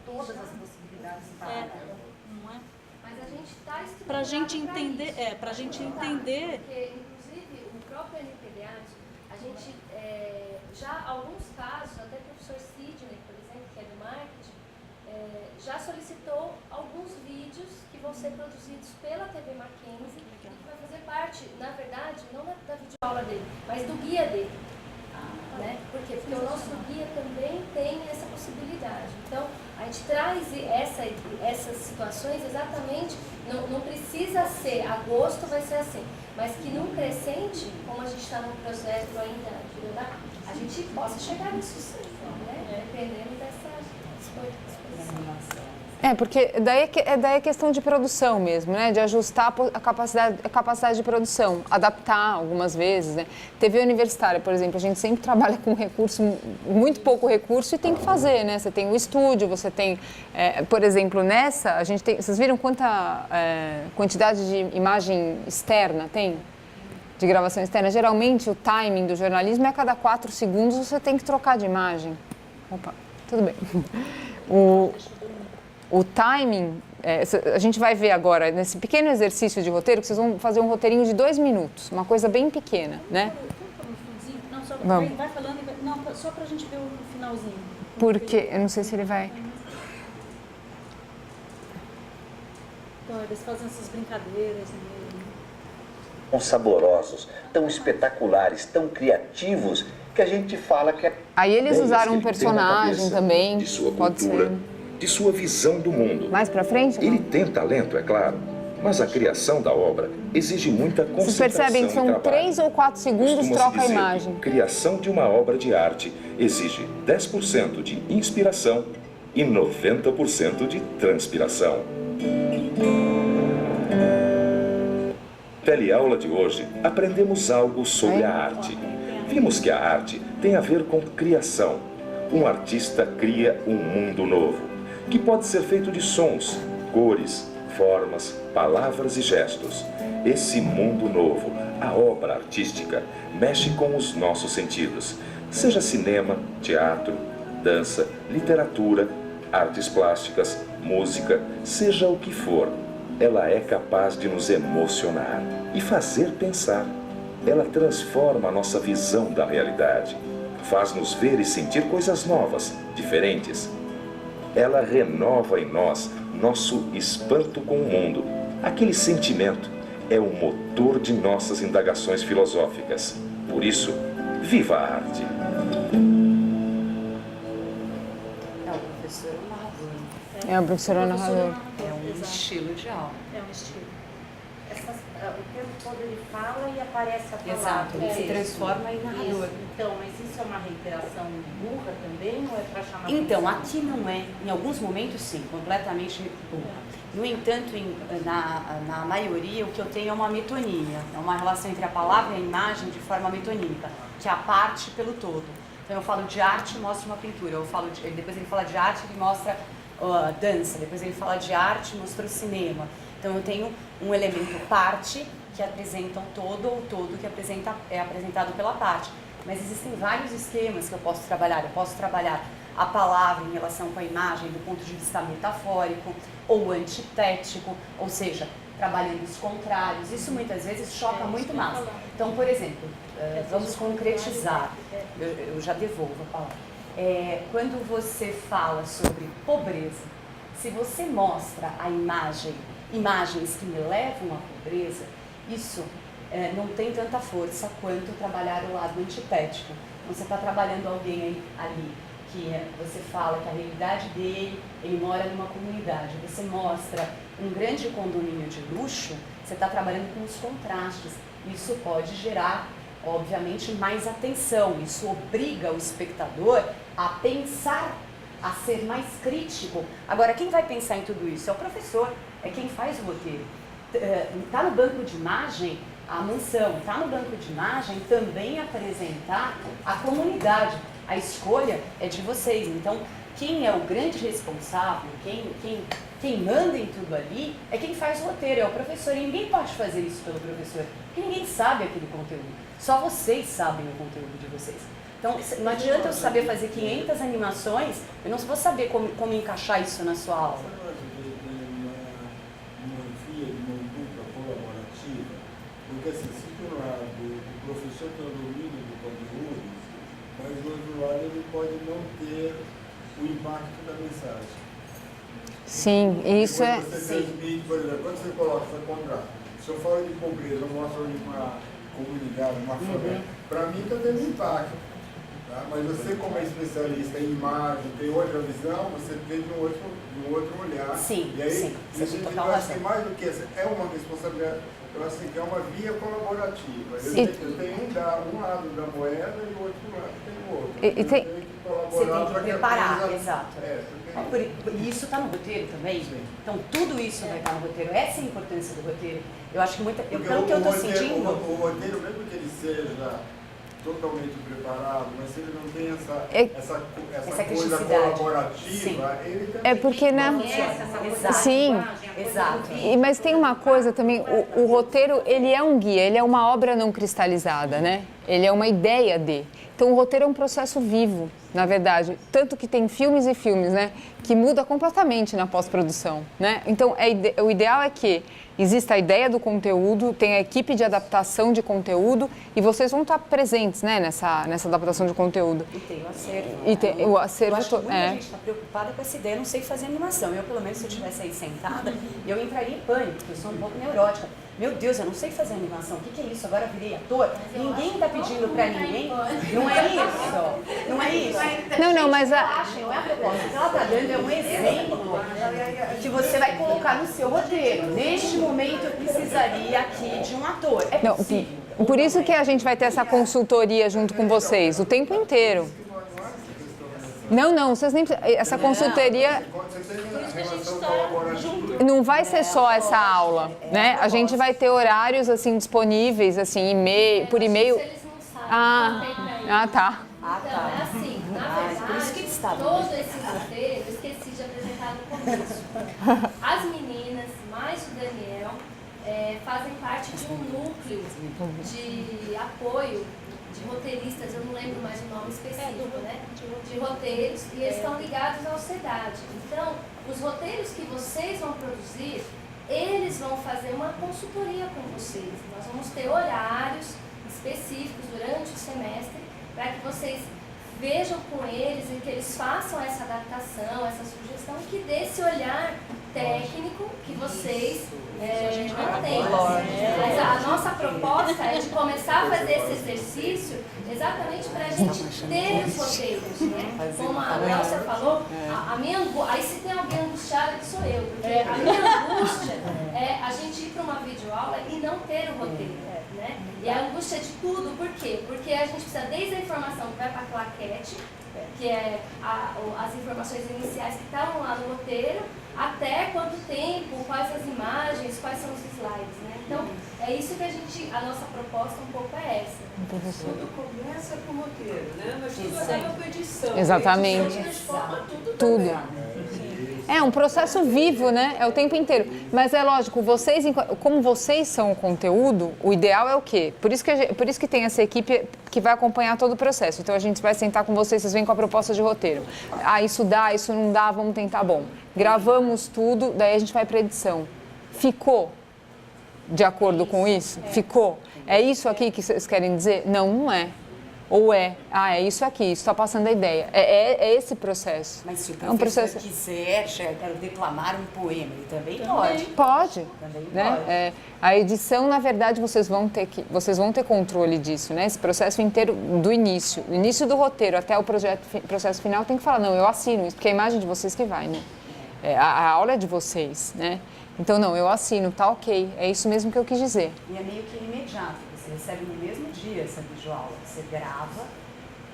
Todas as possibilidades não é? Mas a gente está estudando. Pra gente entender, pra gente entender. Porque, inclusive, o próprio NPD Arte, a gente já alguns casos, até o professor Sidney, por exemplo, que é do marketing, já solicitou alguns vídeos que vão ser produzidos pela TV Mackenzie e que vai fazer parte, na verdade, não da videoaula dele, mas do guia dele. Né? Por quê? Porque o nosso guia também tem essa possibilidade. Então, a gente traz essas situações exatamente, não precisa ser, agosto vai ser assim, mas que num crescente, como a gente está num processo ainda, a gente possa chegar nisso sim, né? Dependendo dessa exposição. Porque daí é questão de produção mesmo, né? De ajustar a capacidade de produção, adaptar algumas vezes, né? TV universitária, por exemplo, a gente sempre trabalha com recurso, muito pouco recurso e tem que fazer, né? Você tem o estúdio, você tem, por exemplo, nessa, a gente tem, vocês viram quanta quantidade de imagem externa tem? De gravação externa? Geralmente o timing do jornalismo é a cada 4 segundos você tem que trocar de imagem. Opa, tudo bem. O timing, a gente vai ver agora, nesse pequeno exercício de roteiro, que vocês vão fazer um roteirinho de 2 minutos, uma coisa bem pequena, né? Não, só Vamos. vai falando, não, só pra gente ver o finalzinho. Porque, eu não sei se ele vai... Então, eles fazem essas brincadeiras, né? Tão saborosos, tão espetaculares, tão criativos, que a gente fala que é... Aí eles usaram um Ele tem na personagem cabeça, também, de sua pode cultura, ser. de sua visão do mundo. Mais pra frente? Ele tem talento, é claro, mas a criação da obra exige muita concentração. Vocês percebem que e são trabalho. 3 ou 4 segundos, Costuma-se troca a dizer imagem. que criação de uma obra de arte exige 10% de inspiração e 90% de transpiração. Na teleaula de hoje, aprendemos algo sobre a arte. Vimos que a arte tem a ver com criação. Um artista cria um mundo novo, que pode ser feito de sons, cores, formas, palavras e gestos. Esse mundo novo, a obra artística, mexe com os nossos sentidos, seja cinema, teatro, dança, literatura, artes plásticas, música, seja o que for. Ela é capaz de nos emocionar e fazer pensar. Ela transforma a nossa visão da realidade, faz-nos ver e sentir coisas novas, diferentes. Ela renova em nós nosso espanto com o mundo. Aquele sentimento é o motor de nossas indagações filosóficas. Por isso, viva a arte! É o professor narrador. É o professor narrador. É um estilo de aula. É um estilo. o tempo todo ele fala e aparece a palavra. Exato, ele se transforma em narrador. Isso. Então, mas isso é uma reiteração burra também ou é para chamar Então, atenção? aqui não é. Em alguns momentos, sim, completamente burra. No entanto, na maioria, o que eu tenho é uma metonímia. É uma relação entre a palavra e a imagem de forma metonímica, que é a parte pelo todo. Então, eu falo de arte e mostro uma pintura. Depois ele fala de arte e mostra dança. Depois ele fala de arte e mostra o cinema. Então, eu tenho um elemento parte que apresenta um todo, ou todo que é apresentado pela parte. Mas existem vários esquemas que eu posso trabalhar. Eu posso trabalhar a palavra em relação com a imagem do ponto de vista metafórico ou antitético, ou seja, trabalhando os contrários. Isso muitas vezes choca muito mais. Então, por exemplo, vamos concretizar. Eu já devolvo a palavra. Quando você fala sobre pobreza, se você mostra a imagens que me levam à pobreza, isso não tem tanta força quanto trabalhar o lado antitético. Você está trabalhando alguém ali que você fala que a realidade dele, ele mora numa comunidade, você mostra um grande condomínio de luxo, você está trabalhando com os contrastes. Isso pode gerar, obviamente, mais atenção. Isso obriga o espectador a pensar, a ser mais crítico. Agora, quem vai pensar em tudo isso? É o professor, é quem faz o roteiro. Está no banco de imagem a mansão, está no banco de imagem também apresentar a comunidade. A escolha é de vocês. Então, quem é o grande responsável, quem manda em tudo ali, é quem faz o roteiro, é o professor. E ninguém pode fazer isso pelo professor, porque ninguém sabe aquele conteúdo. Só vocês sabem o conteúdo de vocês. Então, não adianta eu saber fazer 500 animações, eu não vou saber como encaixar isso na sua aula. Porque assim, se por um lado o professor tem o domínio do conteúdo, mas do outro lado ele pode não ter o impacto da mensagem. Sim, isso é... Você transmite, por exemplo, quando você coloca, você contrata, se eu falo de pobreza, eu mostro ali uma comunidade, uma favela, para mim está tendo impacto. Tá? Mas você, como é especialista em imagem, tem outra visão, você tem um outro olhar. Sim, e aí, sim. Isso eu acho que mais do que essa, é uma responsabilidade. Eu acho que é uma via colaborativa. Eu tenho um lado da moeda e o outro lado tem o outro. E tem... Você tem que preparar, exato. E isso está no roteiro também. Sim. Então, tudo isso vai estar no roteiro. Essa é a importância do roteiro. Eu acho que pelo que eu estou sentindo... O roteiro, mesmo que ele seja totalmente preparado, mas se ele não tem essa coisa colaborativa, ele também... É porque, né? Exato. Sim. Exato. Mas tem uma coisa também, o roteiro, ele é um guia, ele é uma obra não cristalizada, né? Ele é uma ideia de... Então, o roteiro é um processo vivo, na verdade. Tanto que tem filmes e filmes, né? Que muda completamente na pós-produção, né? Então, o ideal é que exista a ideia do conteúdo, tem a equipe de adaptação de conteúdo e vocês vão estar presentes, né? Nessa adaptação de conteúdo. E tem o acervo. E tem o acervo... Eu acho que muita gente está preocupada com essa ideia. Eu não sei fazer animação. Eu, pelo menos, se eu estivesse aí sentada, eu entraria em pânico, porque eu sou um pouco neurótica. Meu Deus, eu não sei fazer animação. O que é isso? Agora eu virei ator? Ninguém está pedindo para ninguém. Não é isso. Não é isso. Não, mas não é a proposta. O que ela está dando é um exemplo que você vai colocar no seu roteiro. Neste momento, eu precisaria aqui de um ator. É possível. Por isso que a gente vai ter essa consultoria junto com vocês, o tempo inteiro. Não, vocês nem... Essa consultoria... Não vai ser só essa aula, né? A gente vai ter horários, assim, disponíveis, assim, por e-mail. Então, Tá. é assim, na verdade, todo esse roteiro, eu esqueci de apresentar no começo. As meninas, mais o Daniel, fazem parte de um núcleo de apoio de roteiristas, eu não lembro mais o nome específico, né? De roteiros, e eles estão ligados à sociedade. Então, os roteiros que vocês vão produzir, eles vão fazer uma consultoria com vocês. Nós vamos ter horários específicos durante o semestre para que vocês vejam com eles e que eles façam essa adaptação, essa sugestão, que dê esse olhar técnico que vocês não têm. Mas a nossa proposta é de começar a fazer esse exercício exatamente para a gente ter os roteiros, né? Como a Nelson falou, a minha aí se tem alguém angustiado que sou eu, porque a minha angústia é a gente ir para uma videoaula e não ter o roteiro, né? E a angústia de tudo, por quê? Porque a gente precisa desde a informação que vai para a claquete, que é as informações iniciais que estavam lá no roteiro, até quanto tempo, quais as imagens, quais são os slides, né? Então, é isso que a nossa proposta um pouco é essa. Tudo começa com o roteiro, né? Mas tudo acaba com edição. Exatamente. Tudo. É um processo vivo, né? É o tempo inteiro. Mas é lógico, vocês, como vocês são o conteúdo, o ideal é o quê? Por isso que tem essa equipe que vai acompanhar todo o processo. Então a gente vai sentar com vocês vêm com a proposta de roteiro. Ah, isso dá, isso não dá, vamos tentar. Bom, gravamos tudo, daí a gente vai para edição. Ficou de acordo com isso? Ficou? É isso aqui que vocês querem dizer? Não, não é. Ou é isso aqui, isso está passando a ideia. É esse processo. Mas se o professor quiser, eu quero declamar um poema, ele também pode. Pode. Também né? pode. A edição, na verdade, vocês vão ter controle disso, né? Esse processo inteiro do início do roteiro até o processo final, tem que falar, não, eu assino isso, porque é a imagem de vocês que vai, né? A aula é de vocês, né? Então, não, eu assino, tá ok, é isso mesmo que eu quis dizer. E é meio que imediato, você recebe no mesmo dia essa videoaula, você grava,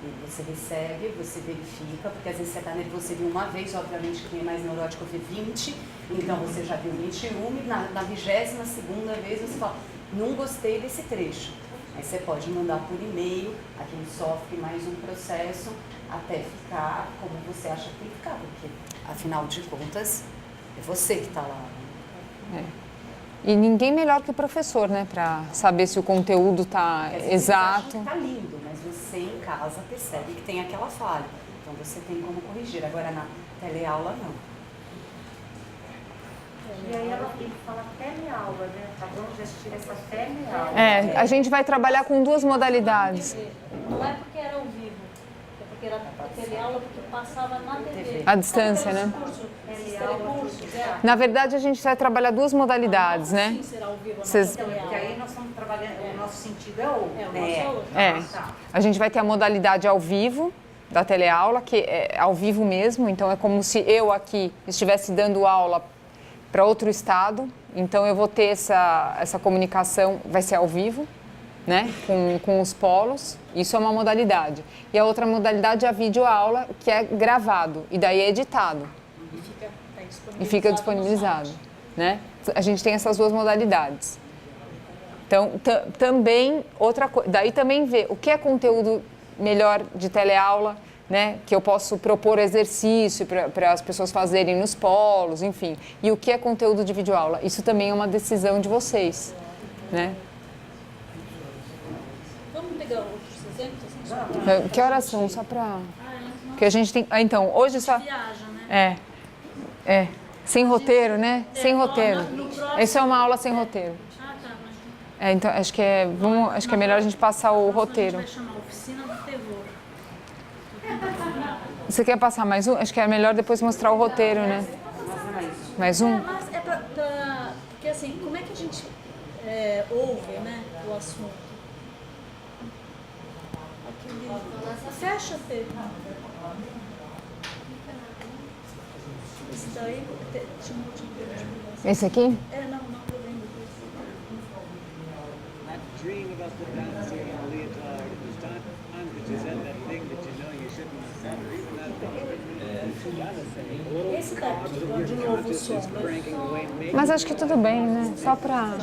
e você recebe, você verifica, porque às vezes você está nervoso, você viu uma vez, obviamente quem é mais neurótico vê 20, então você já viu 21, e na 22ª vez você fala, não gostei desse trecho. Aí você pode mandar por e-mail, aquele sofre mais um processo, até ficar como você acha que tem que ficar, porque afinal de contas, é você que está lá. E ninguém melhor que o professor, né, para saber se o conteúdo está exato. Está lindo, mas você em casa percebe que tem aquela falha. Então você tem como corrigir. Agora na teleaula não. E aí ela fala teleaula, né? Tá bom de assistir essa teleaula. A gente vai trabalhar com duas modalidades. Não é porque era ao vivo, é porque era teleaula, porque passava na TV. À distância, né? Na verdade, a gente vai trabalhar duas modalidades, né? Sim, será ao vivo, Porque aí nós estamos trabalhando, o nosso sentido é outro. A gente vai ter a modalidade ao vivo da teleaula, que é ao vivo mesmo, então é como se eu aqui estivesse dando aula para outro estado, então eu vou ter essa comunicação, vai ser ao vivo, né, com os polos, isso é uma modalidade. E a outra modalidade é a videoaula, que é gravado, e daí é editado. E fica disponibilizado, né? A gente tem essas duas modalidades. Então, também, outra coisa, daí também vê o que é conteúdo melhor de teleaula, né? Que eu posso propor exercício para as pessoas fazerem nos polos, enfim. E o que é conteúdo de videoaula? Isso também é uma decisão de vocês, né? Vamos pegar outros exemplos? Que horas são? Só para... Que a gente tem... Então, hoje só... Viaja, né? Sem roteiro, né? Sem roteiro. Isso é uma aula sem roteiro. Então, acho que é melhor a gente passar o roteiro. A gente vai chamar Oficina do Terror. Você quer passar mais um? Acho que é melhor depois mostrar o roteiro, né? Mais um? Mas é porque assim, como é que a gente ouve, né, o assunto? Fecha, Pedro. Esse daí tinha um último pergunta. Esse aqui? Não, tô vendo. That dream about the dinosaur and the leotard, it was time that you said that thing that you know you shouldn't have said, or even that thing. Esse daqui, de novo o som. Mas acho que tudo bem, né? Só para...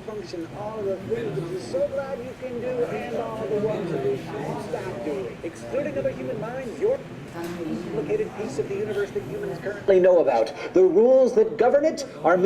Function all of the things that you're so glad you can do and all the ones that you should stop doing. Excluding other human minds, your complicated piece of the universe that humans currently know about. The rules that govern it are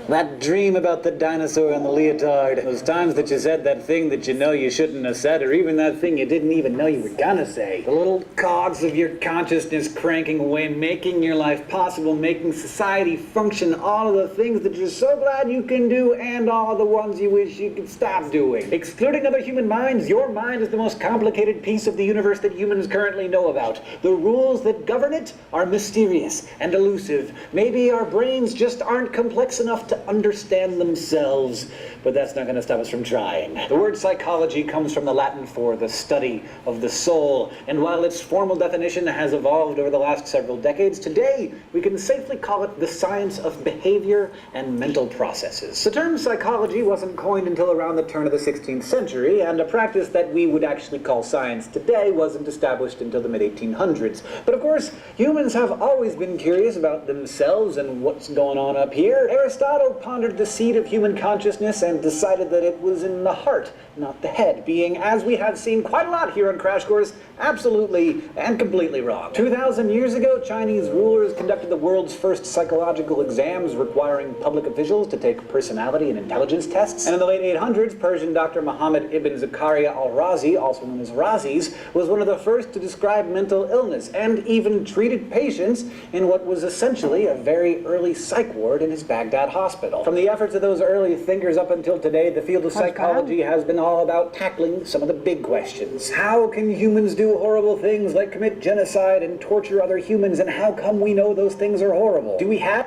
That dream about the dinosaur and the leotard, those times that you said that thing that you know you shouldn't have said, or even that thing you didn't even know you were gonna say. The little cogs of your consciousness cranking away, making your life possible, making society function, all of the things that you're so glad you can do and all the ones you wish you could stop doing. Excluding other human minds, your mind is the most complicated piece of the universe that humans currently know about. The rules that govern it are mysterious and elusive. Maybe our brains just aren't complex enough to to understand themselves, but that's not going to stop us from trying. The word psychology comes from the Latin for the study of the soul, and while its formal definition has evolved over the last several decades, today we can safely call it the science of behavior and mental processes. The term psychology wasn't coined until around the turn of the 16th century, and a practice that we would actually call science today wasn't established until the mid-1800s. But of course, humans have always been curious about themselves and what's going on up here. Aristotle pondered the seed of human consciousness and decided that it was in the heart, not the head, being, as we have seen quite a lot here on Crash Course, absolutely and completely wrong. 2,000 years ago, Chinese rulers conducted the world's first psychological exams requiring public officials to take personality and intelligence tests. And in the late 800s, Persian Dr. Muhammad ibn Zakaria al-Razi, also known as Razis, was one of the first to describe mental illness and even treated patients in what was essentially a very early psych ward in his Baghdad hospital. From the efforts of those early thinkers up until today, the field of psychology has been all about tackling some of the big questions. How can humans do horrible things like commit genocide and torture other humans, and how come we know those things are horrible? Do we have...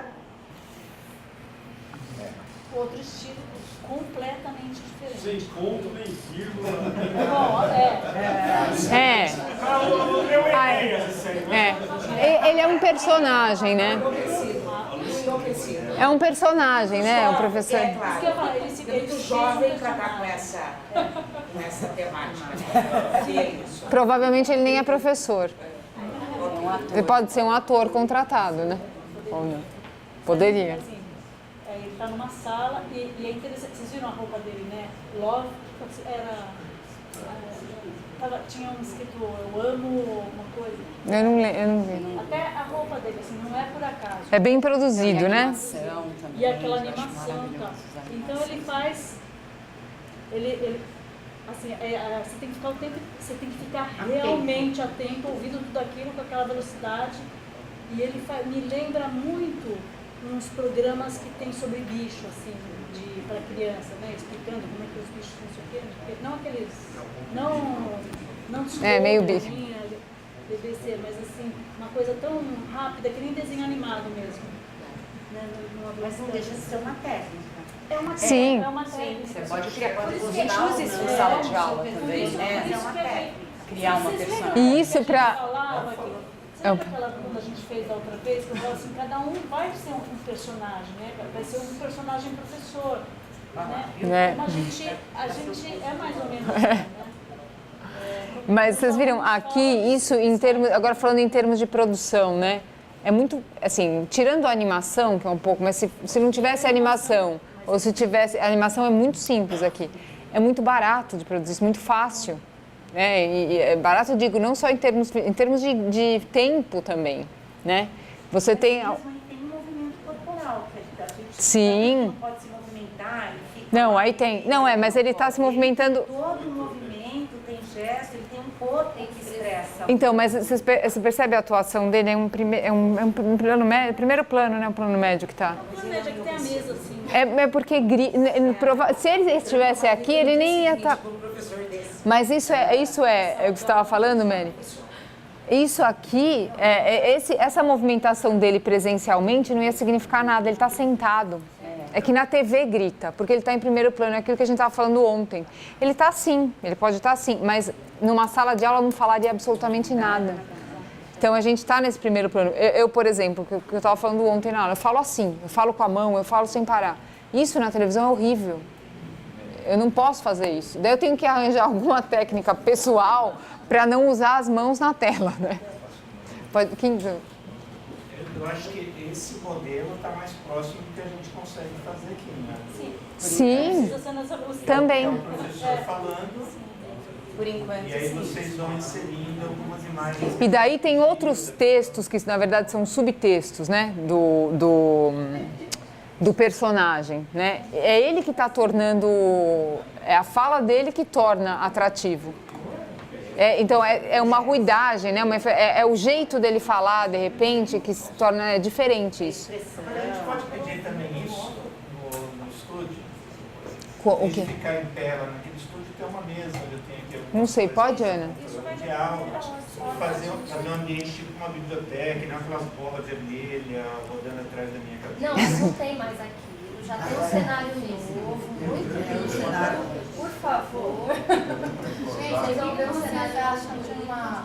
Outro estilo completamente diferente. Sem ponto, nem vírgula. Ele é um personagem, né? É um personagem, né? O professor. É claro, muito jovem para estar com essa temática. Provavelmente ele nem é professor. Ele pode ser um ator contratado, né? Ou não. Poderia. Ele está numa sala e é interessante. Vocês viram a roupa dele, né? Love tinha um escrito eu amo uma coisa. Eu não vi. Até a roupa dele, assim, não é por acaso. É bem produzido, né? E aquela animação e tal. Então ele faz. Ele assim, você tem que ficar o tempo, você tem que ficar realmente atento, ouvindo tudo aquilo com aquela velocidade. E ele me lembra muito uns programas que tem sobre bicho, assim, para criança, né? Explicando como é que os bichos funcionam. Não aqueles. Não meio bicho. BBC, mas assim, uma coisa tão rápida que nem desenho animado mesmo. Né? Mas não deixa de ser uma técnica. É uma técnica. Sim. É uma técnica. Você pode criar, a gente usa isso em sala de aula também, né? É uma técnica. Criar uma personagem. E isso para... Você lembra aquela quando a gente fez da outra vez, que eu falo assim, cada um vai ser um personagem, né? Vai ser um personagem professor. Né? Como a gente é mais ou menos assim, né? Mas vocês viram aqui, isso em termos, agora falando em termos de produção, né? É muito, assim, tirando a animação, que é um pouco, mas se não tivesse animação, ou se tivesse, a animação é muito simples aqui, é muito barato de produzir, muito fácil, né? E é barato, eu digo, não só em termos de tempo também, né? Você tem... Mas tem um movimento corporal, que a gente Sim. não pode se movimentar, ele fica... Não, aí tem, não mas ele está se movimentando... Todo movimento tem gesto, ele tem um corpo que expressa. Então, mas você percebe a atuação dele? É um plano médio, primeiro plano, né? Um plano médio que está. O plano médio é que tem a mesa, assim. É porque se ele estivesse aqui, ele nem ia estar... Mas isso é o que você estava falando, Mary? Isso aqui, essa movimentação dele presencialmente não ia significar nada, ele está sentado. É que na TV grita, porque ele está em primeiro plano, é aquilo que a gente estava falando ontem. Ele está assim, ele pode estar assim, mas numa sala de aula não falaria absolutamente nada. Então a gente está nesse primeiro plano. Eu, por exemplo, que eu estava falando ontem na aula, eu falo assim, eu falo com a mão, eu falo sem parar. Isso na televisão é horrível. Eu não posso fazer isso. Daí eu tenho que arranjar alguma técnica pessoal para não usar as mãos na tela, né? Eu acho que esse modelo está mais próximo do que a gente consegue fazer aqui, né? Sim, também. É o professor falando, por enquanto, e aí vocês vão inserindo algumas imagens. E daí tem outros textos que, na verdade, são subtextos, né? Do personagem, né? É ele que está tornando... É a fala dele que torna atrativo. Então, é uma ruidagem, né? É o jeito dele falar, de repente, que se torna diferente isso. Mas a gente pode pedir também isso no estúdio? O quê? Ficar em pé lá naquele estúdio, tem uma mesa onde eu tenho aqui... Não sei, pode, Ana? De aula, fazer um ambiente tipo uma biblioteca, não aquelas bolas vermelhas rodando atrás da minha cabeça. Não, mas não tem mais aqui. Já tem um cenário mesmo. Muito bem. Um cenário. Por favor. Gente, vocês vão ver um cenário de uma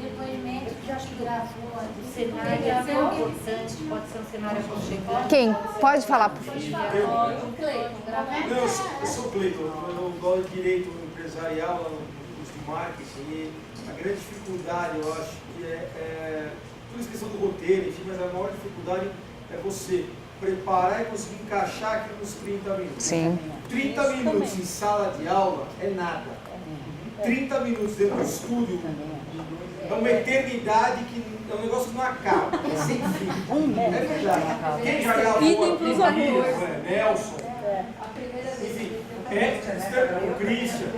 depoimento que acho que gravou. O cenário é importante, pode ser um cenário aconchegante. Quem? Pode falar, por favor. Eu sou o Cleiton, eu dou direito empresarial lá no curso de marketing e a grande dificuldade, eu acho, que é toda a questão do roteiro, enfim, mas a maior dificuldade é você preparar e conseguir encaixar aquilo nos 30 minutos. Sim. 30 minutos em sala de aula é nada. 30 minutos dentro do estúdio é uma eternidade que é um negócio que não acaba, é sem fim. É verdade. Quem já gravou aqui, Nelson, enfim, o Christian.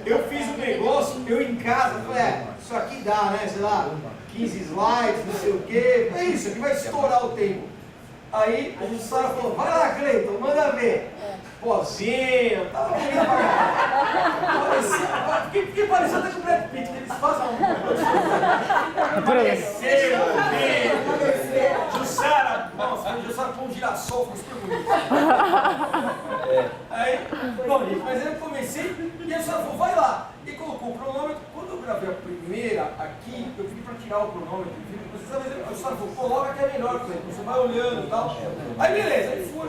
Eu fiz um negócio, eu em casa, falei, isso aqui dá, né, sei lá, 15 slides, não sei o quê, é isso aqui vai estourar o tempo. Aí a Jussara falou, vai lá, Cleiton, manda ver. Pozinho, tava bonito pra caralho. Porque parecia até com o Brad Pitt, eles fazem Jussara, nossa, a Jussara com um girassol, ficou super bonito. Aí, bom, gente, mas eu comecei e a Jussara falou, vai lá. E colocou o cronômetro. Quando eu gravei a primeira aqui, eu pedi pra tirar o cronômetro. A Jussara falou, coloca que é melhor, você vai olhando e tal. Aí beleza, aí foi,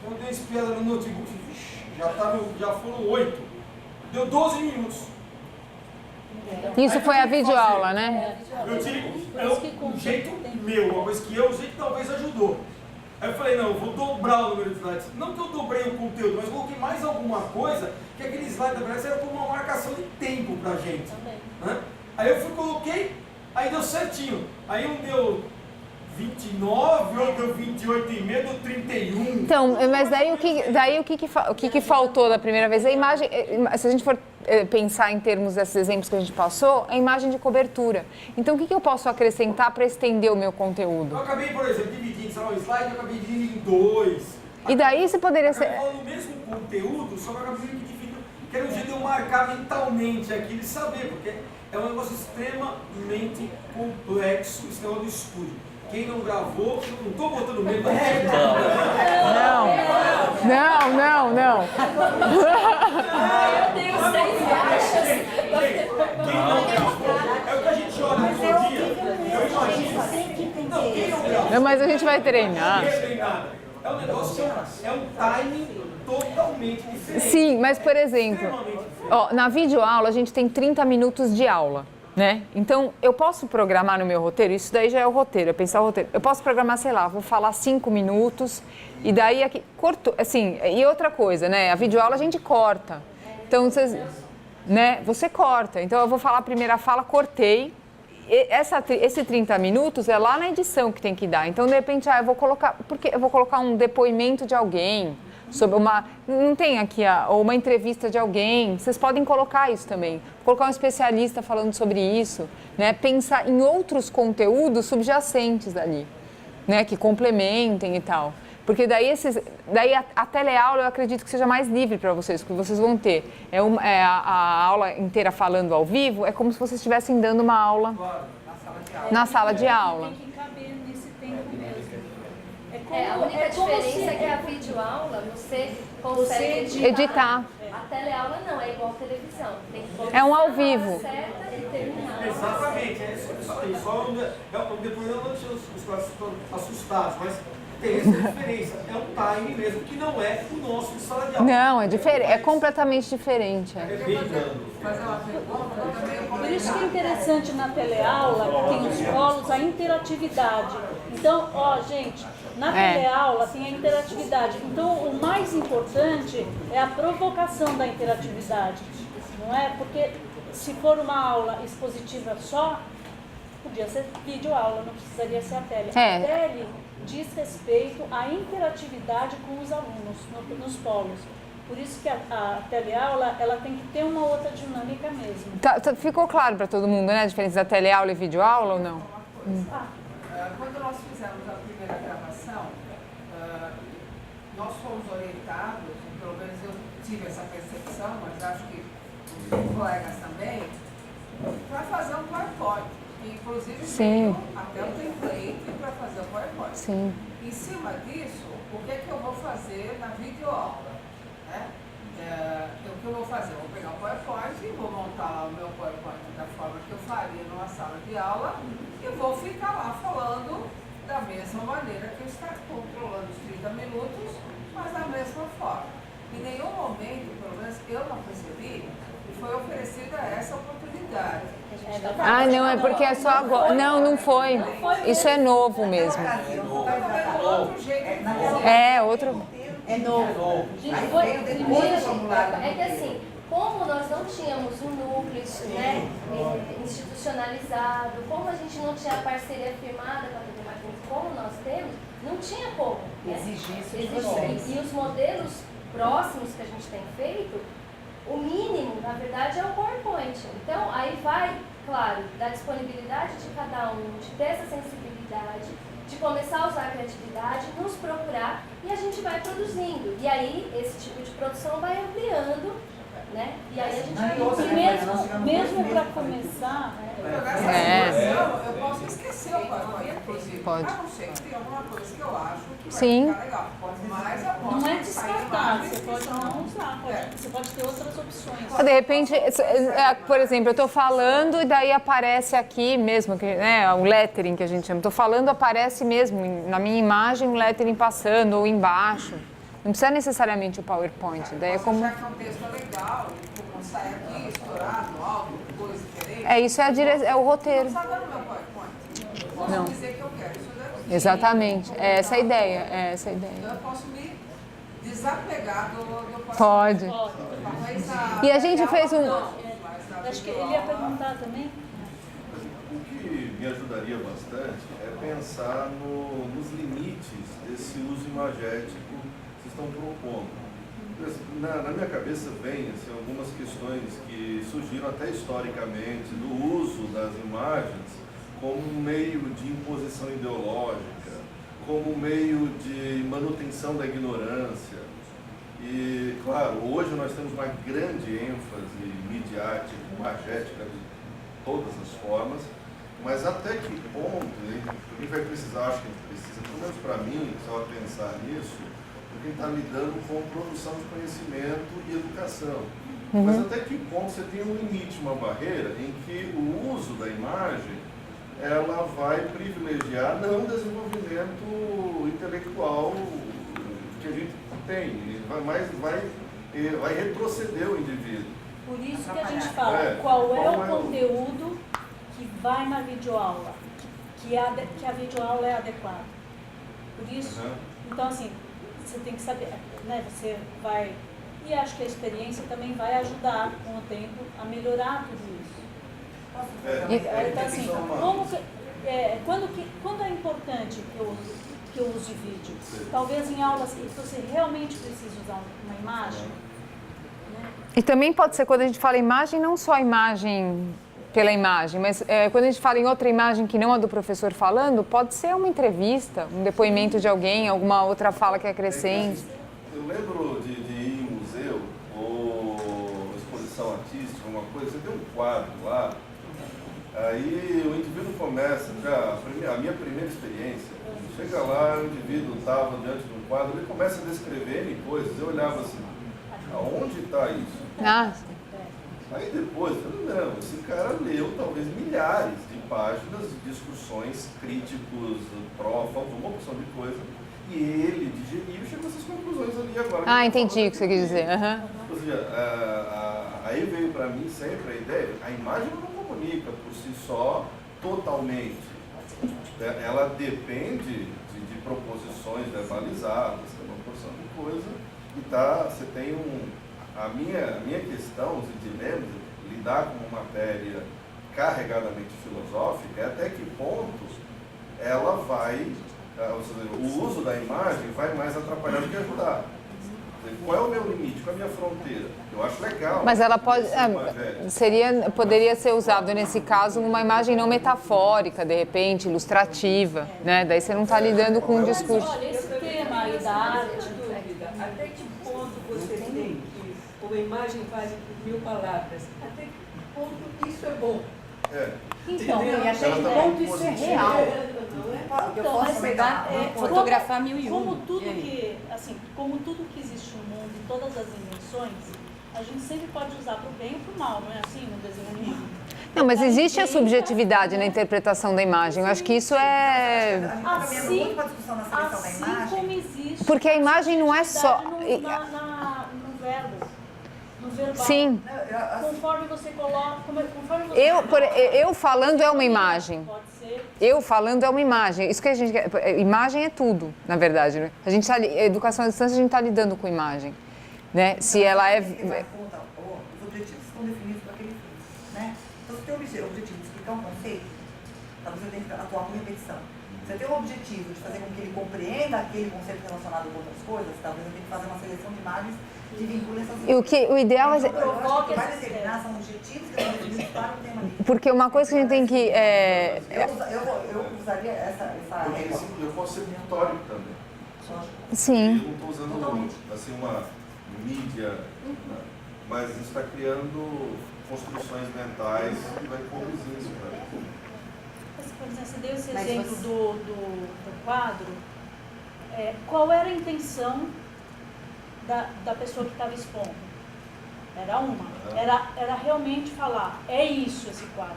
eu dei uma espiada no notebook, já foram 8. Deu 12 minutos. Isso foi a videoaula, né? Eu tive um jeito meu, uma coisa que eu usei que talvez ajudou. Aí eu falei, não, eu vou dobrar o número de slides. Não que eu dobrei o conteúdo, mas coloquei mais alguma coisa, que aquele slide, na verdade, era como uma marcação de tempo pra gente. Né? Aí eu coloquei, aí deu certinho. Aí um deu 29, outro deu 28,5, deu 31. Então, mas daí o que faltou da primeira vez? A imagem, se a gente for pensar em termos desses exemplos que a gente passou, a imagem de cobertura. Então, o que eu posso acrescentar para estender o meu conteúdo? Eu acabei, por exemplo, dividindo o slide, eu acabei dividindo em 2. E daí você poderia ser... Eu falo o mesmo conteúdo, só que eu acabei dividindo, que era um jeito de eu marcar mentalmente aquilo e saber, porque é um negócio extremamente complexo, esse negócio do estúdio. Quem não gravou, eu não estou botando medo. Não. Eu tenho 6 faixas. Quem não gravou, é o que a gente olha no dia. Eu imagino. Não, quem não gravou. Não, mas a gente vai treinar. É um negócio, é um timing totalmente diferente. Sim, mas por exemplo, na videoaula a gente tem 30 minutos de aula. Né? Então, eu posso programar no meu roteiro, isso daí já é o roteiro, pensar o roteiro. Eu posso programar, sei lá, vou falar 5 minutos e daí aqui, corto, assim, e outra coisa, né? A videoaula a gente corta. Então, você corta. Então, eu vou falar a primeira fala, cortei. Esse 30 minutos é lá na edição que tem que dar. Então, de repente, eu vou colocar um depoimento de alguém, sobre não tem aqui uma entrevista de alguém, vocês podem colocar isso também, colocar um especialista falando sobre isso, né? Pensar em outros conteúdos subjacentes ali, né? Que complementem e tal, porque daí a teleaula eu acredito que seja mais livre para vocês, porque vocês vão ter a aula inteira falando ao vivo, é como se vocês estivessem dando uma aula na sala de aula. Tem que caber nesse tempo mesmo. A única diferença é que a videoaula você consegue editar. A teleaula não, é igual a televisão. Tem que é um ao vivo. Certa e terminar. Exatamente, é isso aí. Só depois eu não deixei os caras assustados, mas tem essa diferença. É um time mesmo que não é o nosso sala de aula. Não, é diferente, é completamente diferente. É bem Por isso que é interessante na teleaula, tem nos polos a interatividade. Então, gente, na teleaula tem a interatividade. Então, o mais importante é a provocação da interatividade, não é? Porque se for uma aula expositiva só, podia ser videoaula, não precisaria ser a tele. A tele diz respeito à interatividade com os alunos nos polos. Por isso que a teleaula ela tem que ter uma outra dinâmica mesmo. Ficou claro para todo mundo, né, a diferença da teleaula e videoaula ou não? Quando nós fizemos a primeira gravação, nós fomos orientados, pelo menos eu tive essa percepção, mas acho que os colegas também, para fazer um PowerPoint. Inclusive, veio até o template para fazer o PowerPoint. Sim. Em cima disso, o que é que eu vou fazer na videoaula? Né? O que eu vou fazer? Eu vou pegar o PowerPoint e vou montar lá o meu PowerPoint da forma que eu faria numa sala de aula e vou ficar lá falando da mesma maneira que eu estou controlando os 30 minutos, mas da mesma forma. Em nenhum momento, pelo menos eu não percebi, foi oferecida essa oportunidade. Ah, não, é porque é só agora. Não, não foi. Isso é novo mesmo. É, outro. É novo. Gente, primeiro, é que assim, como nós não tínhamos um núcleo, né, institucionalizado, como a gente não tinha parceria firmada com a TV Martins, como nós temos, não tinha como, né, exigir isso de vocês. E os modelos próximos que a gente tem feito, o mínimo, na verdade, é o PowerPoint. Então, aí vai, claro, da disponibilidade de cada um, de ter essa sensibilidade, de começar a usar a criatividade, nos procurar e a gente vai produzindo. E aí, esse tipo de produção vai ampliando, né? E aí a gente vai... Mesmo para começar... Eu posso esquecer o PowerPoint, inclusive. Pode. A não ser que tem alguma coisa que eu acho que vai Sim. ficar legal. Mas eu posso Não é descartar, você pode não usar, você pode ter outras opções. De repente, por exemplo, eu estou falando e daí aparece aqui mesmo, né, o lettering que a gente chama. Estou falando, aparece mesmo na minha imagem um lettering passando ou embaixo. Não precisa necessariamente o PowerPoint. Daí é como... Já que é um texto legal, como sai aqui, estourado, algo, coisa diferente. É, isso é o roteiro. Não está no meu PowerPoint. Posso Não. dizer que eu quero isso daqui. Exatamente. É essa a ideia. É essa a ideia. Então eu posso me desapegar do PowerPoint. Pode. E a gente fez um... Acho que ele ia perguntar também. O que me ajudaria bastante é pensar nos limites desse uso imagético que vocês estão propondo. Na minha cabeça vem assim, algumas questões que surgiram até historicamente do uso das imagens como um meio de imposição ideológica, como um meio de manutenção da ignorância. E, claro, hoje nós temos uma grande ênfase midiática, imagética de todas as formas, mas até que ponto a gente vai precisar, acho que a gente precisa, pelo menos para mim, só pensar nisso, porque está lidando com produção de conhecimento e educação. Mas até que ponto você tem um limite, uma barreira, em que o uso da imagem ela vai privilegiar não o desenvolvimento intelectual que a gente tem, vai retroceder o indivíduo. Por isso que a gente fala qual é o conteúdo que vai na videoaula, que a videoaula é adequada. Por isso, então assim, você tem que saber, né, você vai... E acho que a experiência também vai ajudar com o tempo a melhorar tudo isso. Então assim, quando é importante que eu use vídeo? Talvez em aulas que você realmente precisa usar uma imagem. Né? E também pode ser quando a gente fala imagem, não só a imagem pela imagem, mas quando a gente fala em outra imagem que não a do professor falando, pode ser uma entrevista, um depoimento de alguém, alguma outra fala que acrescente. Eu lembro de ir em museu ou exposição artística, uma coisa, você tem um quadro lá, aí o indivíduo começa, a minha primeira experiência, chega lá, o indivíduo estava diante de um quadro, ele começa a descrever coisas, eu olhava assim, aonde está isso? Aí depois, eu falei, não, esse cara leu talvez milhares de páginas de discussões, críticos, uma opção de coisa, e ele digeriu e chegou a essas conclusões ali agora. Entendi o que você quis dizer. Ou seja, aí veio para mim sempre a ideia, a imagem não comunica por si só totalmente. Ela depende de proposições verbalizadas, tem uma porção de coisa, e você tem a minha questão, os dilemas, lidar com uma matéria carregadamente filosófica, é até que ponto ela vai, ou seja, o uso da imagem vai mais atrapalhar do que ajudar. Qual é o meu limite? Qual é a minha fronteira? Eu acho legal. Mas ela poderia ser usado nesse caso uma imagem não metafórica, de repente, ilustrativa, né? Daí você não está lidando com um discurso. Olha, esse tema aí da arte, até que ponto você tem que uma imagem vale 1000 palavras? Até que ponto isso é bom? Então, e até que ponto isso é real? Eu Então, posso mas, pegar, fotografar 1001. Como tudo que, assim, como tudo que existe no mundo, todas as invenções, a gente sempre pode usar para o bem e para o mal, não é assim no desenho animado? Não, mas existe a subjetividade na interpretação da imagem. Eu acho que isso é... Assim como existe... Porque a imagem não é só... No verbo. No verbal. Sim. Conforme você coloca... Conforme você Eu falando é uma imagem. Pode ser. Eu falando é uma imagem. Isso que a gente quer. Imagem é tudo, na verdade. Né? A gente educação à distância, a gente está lidando com imagem. Né? Se ela é... Os objetivos estão definidos para aquele fim, né? Então, se você tem o objetivo de explicar um conceito, talvez você tenha que atuar com repetição. Se você tem o objetivo de fazer com que ele compreenda aquele conceito relacionado com outras coisas, talvez eu tenha que fazer uma seleção de imagens que vinculem essas E o ideal é... Então, o que vai determinar são objetivos que estão definidos para o tema ali. Porque uma coisa que a gente tem que... Eu usaria essa regra. Eu posso ser pictórico também. Sim. Eu não estou usando assim, uma mídia, né? Mas isso está criando construções mentais que vai conduzir isso para mim. Por exemplo, você deu esse exemplo do quadro. Qual era a intenção da pessoa que estava expondo? Era uma. Era realmente falar, é isso esse quadro.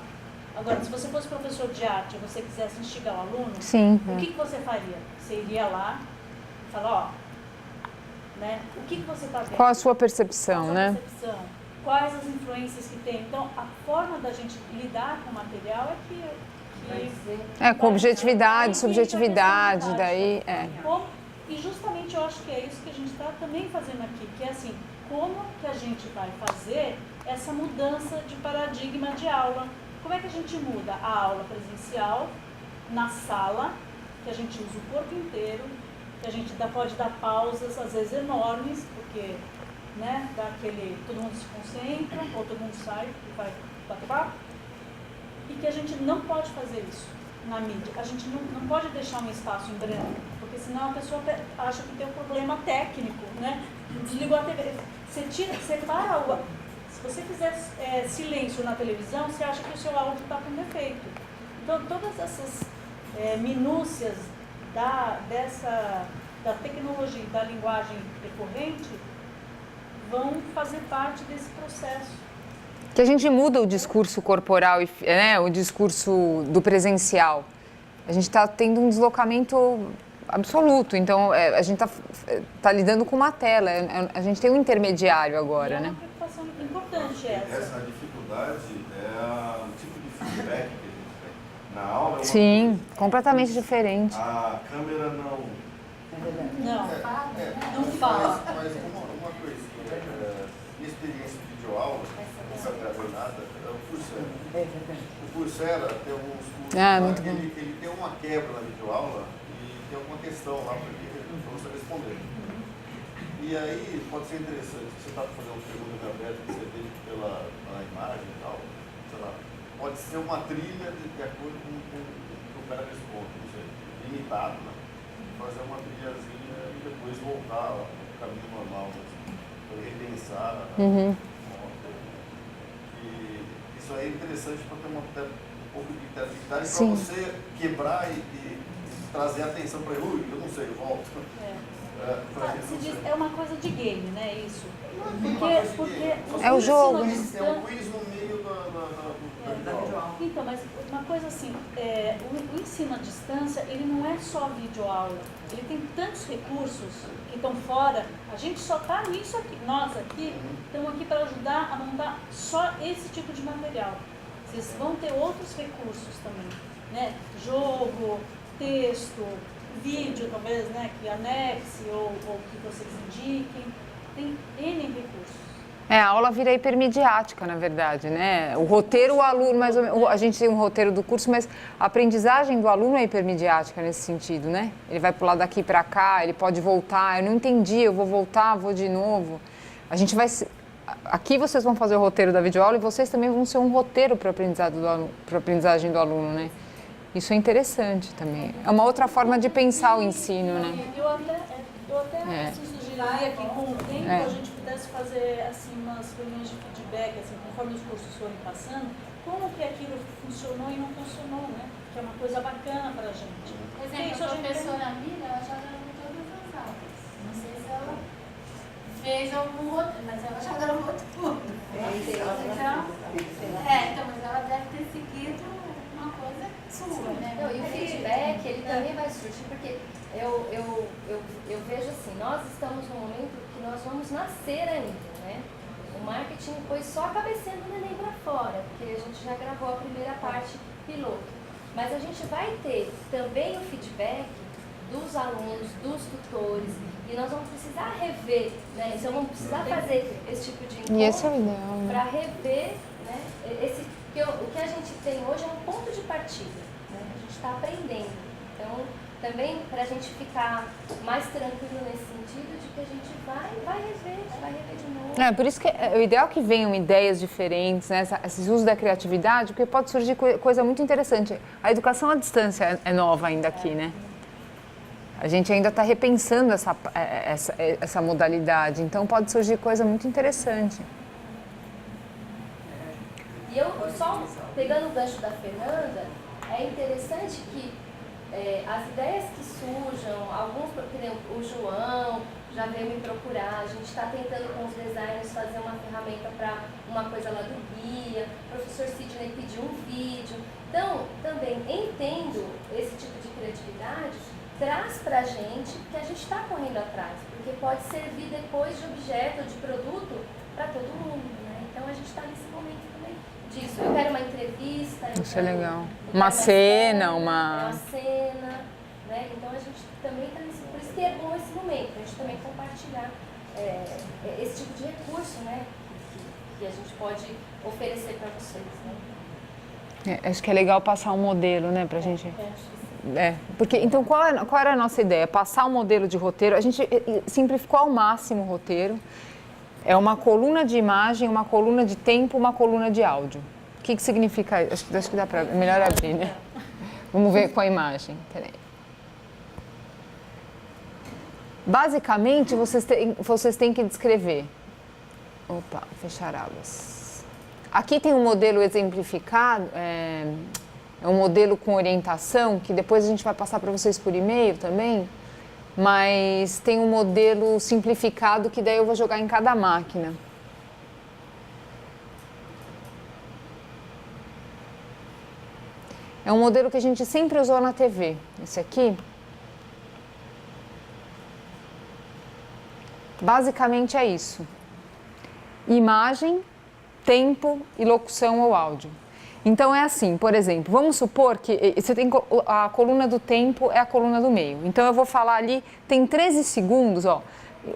Agora, se você fosse professor de arte e você quisesse instigar o aluno, Sim, o que você faria? Você iria lá e falar, né? O que você está vendo? Qual a sua percepção, né? Quais as influências que tem? Então, a forma da gente lidar com o material é que com objetividade, subjetividade, daí... E justamente eu acho que é isso que a gente está também fazendo aqui, que é assim, como que a gente vai fazer essa mudança de paradigma de aula? Como é que a gente muda a aula presencial na sala, que a gente usa o corpo inteiro, que a gente pode dar pausas, às vezes enormes, porque, né, dá aquele, todo mundo se concentra, ou todo mundo sai e vai bater papo, e que a gente não pode fazer isso na mídia. A gente não pode deixar um espaço em branco, porque senão a pessoa acha que tem um problema técnico, né? Desligou a TV, você para o... Se você fizer silêncio na televisão, você acha que o seu áudio está com defeito. Então, todas essas minúcias da tecnologia e da linguagem recorrente vão fazer parte desse processo. Que a gente muda o discurso corporal, né, o discurso do presencial. A gente está tendo um deslocamento absoluto, então a gente está lidando com uma tela, a gente tem um intermediário agora, né? É uma preocupação importante essa. Essa dificuldade é o tipo de feedback que a gente tem. Na aula é uma Sim, coisa. completamente diferente. A câmera não... Não fala. Mas uma coisinha, minha experiência de videoaula, nunca gravei nada, é o Coursera. O Coursera tem alguns cursos lá que ele tem uma quebra na videoaula e tem alguma questão lá para você responder. E aí pode ser interessante, se você está fazendo uma pergunta aberta que você vê pela imagem e tal, sei lá, pode ser uma trilha de acordo com o que o cara responde, não sei, limitado, né? Fazer uma trilhazinha e depois voltar ao caminho normal, assim, repensar. E isso aí é interessante para ter um pouco de interatividade, para você quebrar e trazer atenção para ele. Eu não sei, eu volto. Se diz, é uma coisa de game, né? Isso. Porque é o jogo. É um quiz no meio da videoaula. Então, mas uma coisa assim, o ensino à distância, ele não é só videoaula. Ele tem tantos recursos que estão fora. A gente só está nisso aqui. Nós aqui estamos aqui para ajudar a montar só esse tipo de material. Vocês vão ter outros recursos também, né? Jogo, texto, vídeo, talvez, né? Que anexe ou que vocês indiquem. Tem N recursos. A aula vira hipermediática, na verdade, né? O roteiro, o aluno, mais ou menos, a gente tem um roteiro do curso, mas a aprendizagem do aluno é hipermediática nesse sentido, né? Ele vai pular daqui para cá, ele pode voltar, eu não entendi, eu vou voltar, vou de novo. A gente vai... Aqui vocês vão fazer o roteiro da videoaula e vocês também vão ser um roteiro para a aprendizagem do aluno, né? Isso é interessante também. É uma outra forma de pensar o ensino, né? Eu até sugeriria que com o tempo a gente pudesse fazer assim, umas reuniões de feedback, assim, conforme os cursos forem passando, como que aquilo funcionou e não funcionou, né? que é uma coisa bacana para a gente. Por exemplo, Isso a a gente professora Mila, ela já gravou todas as aulas. Não sei se ela fez algum outro, mas ela já gravou tudo. Então, mas ela deve ter seguido uma coisa sua, né? Não, e o feedback, ele também vai surgir, porque eu vejo assim, nós estamos num momento que nós vamos nascer ainda, né? O marketing pôs só a cabecinha do neném para fora, porque a gente já gravou a primeira parte piloto. Mas a gente vai ter também o feedback dos alunos, dos tutores, e nós vamos precisar rever, né? Então vamos precisar fazer esse tipo de E esse é o encontro ideal, né? para rever, né? O que a gente tem hoje é um ponto de partida, né? A gente está aprendendo. Então, também para a gente ficar mais tranquilo nesse sentido de que a gente vai rever de novo. Por isso que o ideal é que venham ideias diferentes, né? Esse uso da criatividade, porque pode surgir coisa muito interessante. A educação à distância é nova ainda aqui, né? A gente ainda está repensando essa modalidade, então pode surgir coisa muito interessante. E eu, só pegando o gancho da Fernanda, é interessante que as ideias que surjam, alguns, por exemplo, o João já veio me procurar, a gente está tentando com os designers fazer uma ferramenta para uma coisa lá do guia, o professor Sidney pediu um vídeo. Então, também entendo esse tipo de criatividade, traz para a gente que a gente está correndo atrás, porque pode servir depois de objeto, de produto, para todo mundo, né? Então, a gente está nesse momento também disso. Eu quero uma entrevista. Isso é legal. Uma cena, uma cena, né? Então, a gente também está nesse... Por isso que é bom esse momento, a gente também compartilhar esse tipo de recurso, né? Que a gente pode oferecer para vocês, né? Acho que é legal passar um modelo, né, pra gente... porque, então, qual era a nossa ideia? Passar um modelo de roteiro, a gente simplificou ao máximo o roteiro. É uma coluna de imagem, uma coluna de tempo, uma coluna de áudio. O que significa isso? Acho que dá para... Melhor abrir, né? Vamos ver com a imagem. Peraí. Basicamente, vocês têm que descrever. Opa, fechar abas. Aqui tem um modelo exemplificado, é um modelo com orientação, que depois a gente vai passar para vocês por e-mail também, mas tem um modelo simplificado que daí eu vou jogar em cada máquina. É um modelo que a gente sempre usou na TV. Esse aqui. Basicamente é isso. Imagem, tempo e locução ou áudio. Então é assim, por exemplo, vamos supor que você tem a coluna do tempo é a coluna do meio. Então eu vou falar ali, tem 13 segundos, ó.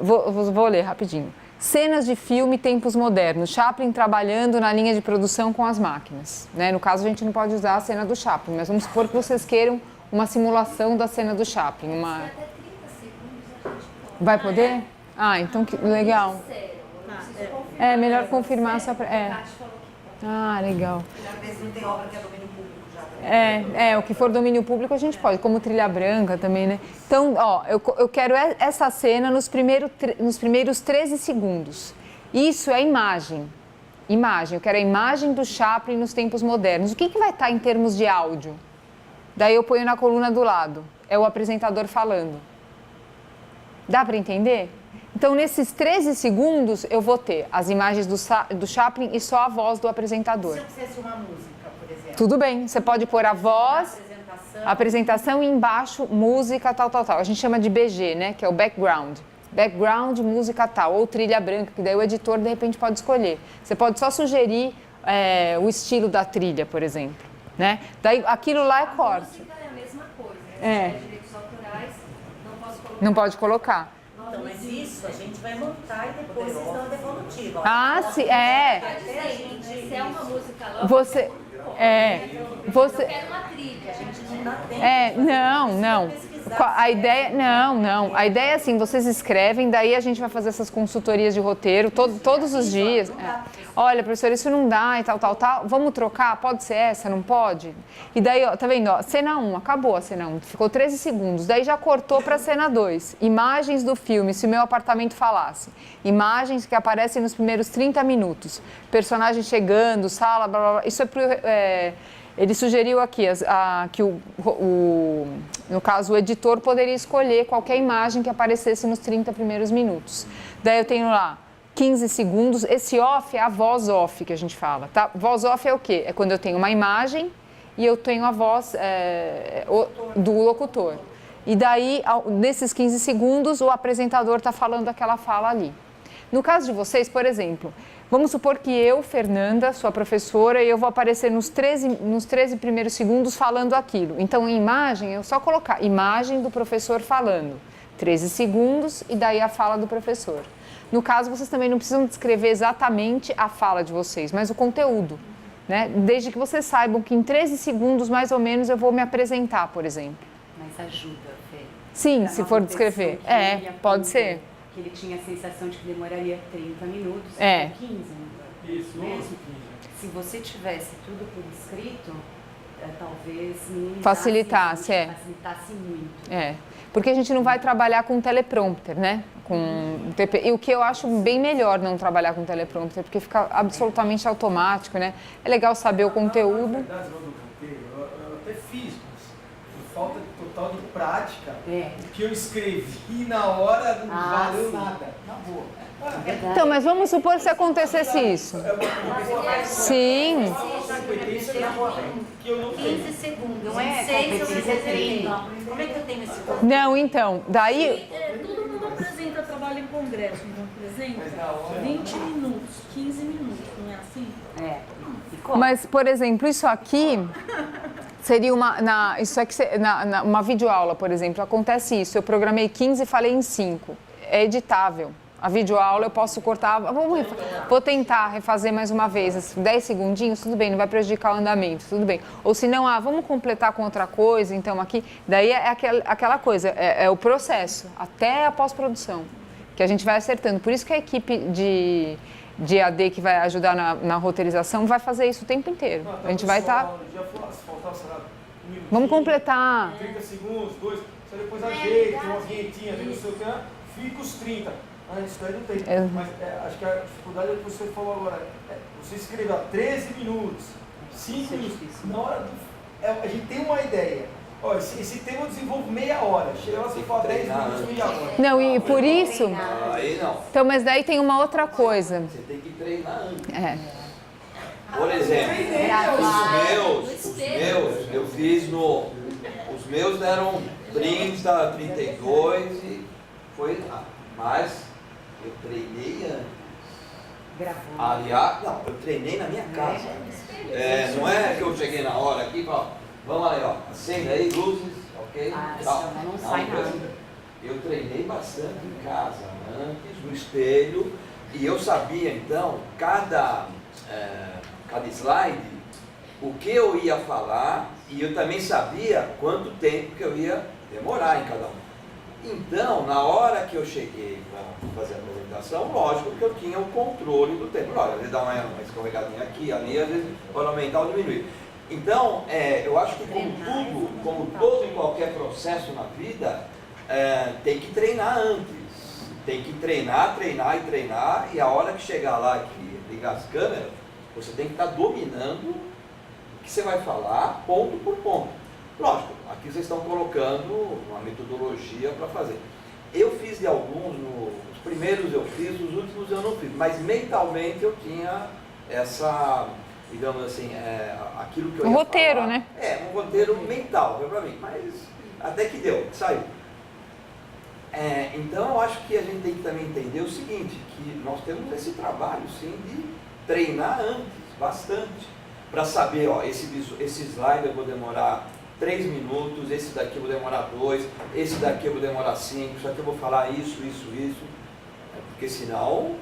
Vou ler rapidinho. Cenas de filme tempos modernos. Chaplin trabalhando na linha de produção com as máquinas. Né? No caso, a gente não pode usar a cena do Chaplin, mas vamos supor que vocês queiram uma simulação da cena do Chaplin. Vai poder? Ah, então que legal. É melhor confirmar só para... Ah, legal. O que for domínio público a gente pode, como Trilha Branca também, né? Então, ó, eu quero essa cena nos primeiros 13 segundos. Isso é imagem. Imagem, eu quero a imagem do Chaplin nos tempos modernos. O que vai estar em termos de áudio? Daí eu ponho na coluna do lado. É o apresentador falando. Dá para entender? Então, nesses 13 segundos, eu vou ter as imagens do Chaplin e só a voz do apresentador. Se eu quisesse uma música, por exemplo. Tudo bem, você pode pôr a voz, apresentação e embaixo, música, tal. A gente chama de BG, né? Que é o background. Background, música tal, ou trilha branca, que daí o editor, de repente, pode escolher. Você pode só sugerir o estilo da trilha, por exemplo. Né? Daí, aquilo lá é corte. A música é a mesma coisa. Direitos autorais, não posso colocar. Não pode colocar. Então, mas isso a gente vai montar e depois vocês dão a devolutiva. Sim, Se é uma música logo, Você... Eu quero uma trilha, a gente não dá tempo. Não. A ideia... Não. A ideia é assim, vocês escrevem, daí a gente vai fazer essas consultorias de roteiro todos os dias. Olha, professor, isso não dá e tal. Vamos trocar? Pode ser essa, não pode? E daí, ó, tá vendo? Ó, cena 1, acabou a cena 1, ficou 13 segundos. Daí já cortou para cena 2. Imagens do filme, Se o Meu Apartamento Falasse. Imagens que aparecem nos primeiros 30 minutos. Personagem chegando, sala, blá, blá, blá. Isso Ele sugeriu aqui que, no caso, o editor poderia escolher qualquer imagem que aparecesse nos 30 primeiros minutos. Daí eu tenho lá 15 segundos. Esse off é a voz off que a gente fala, tá? Voz off é o quê? É quando eu tenho uma imagem e eu tenho a voz do locutor. E daí, nesses 15 segundos, o apresentador está falando aquela fala ali. No caso de vocês, por exemplo, vamos supor que eu, Fernanda, sou a professora e eu vou aparecer nos 13 primeiros segundos falando aquilo. Então, em imagem, eu só colocar imagem do professor falando, 13 segundos e daí a fala do professor. No caso, vocês também não precisam descrever exatamente a fala de vocês, mas o conteúdo, né? Desde que vocês saibam que em 13 segundos, mais ou menos, eu vou me apresentar, por exemplo. Mas ajuda, Fê. Sim, se for descrever. Pode ser. Que ele tinha a sensação de que demoraria 30 minutos, 15 minutos. Isso, no máximo 15. Se você tivesse tudo por escrito, talvez facilitasse muito. Porque a gente não vai trabalhar com teleprompter, né? E o que eu acho bem melhor não trabalhar com teleprompter, porque fica absolutamente automático, né? É legal saber o conteúdo. Na verdade, eu até fiz, mas por falta total de prática, o que eu escrevi na hora não valeu nada. Na boa. Então, mas vamos supor se acontecesse isso. Sim. 15 segundos, não é 6 ou 30. Como é que eu tenho esse controle? Não, então, daí... Todo mundo apresenta trabalho em congresso, não apresenta? 20 minutos, 15 minutos, não é assim? Mas, por exemplo, isso aqui seria uma videoaula, por exemplo. Acontece isso, eu programei 15 e falei em 5. É editável. A videoaula eu posso cortar, vou tentar refazer mais uma vez, 10 segundinhos, tudo bem, não vai prejudicar o andamento, tudo bem. Ou se não, vamos completar com outra coisa, então aqui, daí é aquela coisa, é o processo, até a pós-produção, que a gente vai acertando. Por isso que a equipe de AD que vai ajudar na roteirização vai fazer isso o tempo inteiro. A gente vai estar... Vamos completar. 30 segundos, 2, você depois ajeita, tem uma vinhetinha, tem não sei o que, fica os 30. Isso daí não tem. Mas acho que a dificuldade é o que você falou agora. Você escreveu 13 minutos, 5 minutos. Na hora a gente tem uma ideia. Ó, esse tema eu desenvolvo meia hora. Chega lá, você fala 10 minutos, meia hora. Não, e por isso... Aí não. Então, mas daí tem uma outra coisa. Você tem que treinar antes. Por exemplo, os meus, eu fiz os meus deram 30, 32 e foi lá. Mas eu treinei antes. Aliás, não, eu treinei na minha casa. Não é que eu cheguei na hora aqui e falo, vamos aí, ó, acende aí, luzes, ok? Não sai nada. Eu treinei bastante em casa, antes, no espelho, e eu sabia então, cada slide, o que eu ia falar, e eu também sabia quanto tempo que eu ia demorar em cada um. Então, na hora que eu cheguei para fazer a apresentação, lógico que eu tinha o controle do tempo. Lógico, às vezes dá uma escorregadinha aqui, ali, às vezes pode aumentar ou diminuir. Então, eu acho que como todo e qualquer processo na vida, tem que treinar antes. Tem que treinar, e a hora que chegar lá e ligar as câmeras, você tem que estar dominando o que você vai falar, ponto por ponto. Lógico, aqui vocês estão colocando uma metodologia para fazer. Eu fiz de alguns, os primeiros eu fiz, os últimos eu não fiz, mas mentalmente eu tinha essa, digamos assim, aquilo que eu ia roteiro, falar. Né? Um roteiro mental, foi para mim, mas até que deu, saiu. Então eu acho que a gente tem que também entender o seguinte, que nós temos esse trabalho sim de treinar antes, bastante, para saber, ó, esse slide eu vou demorar 3 minutos, esse daqui eu vou demorar 2, esse daqui eu vou demorar 5, isso aqui eu vou falar isso. Porque senão,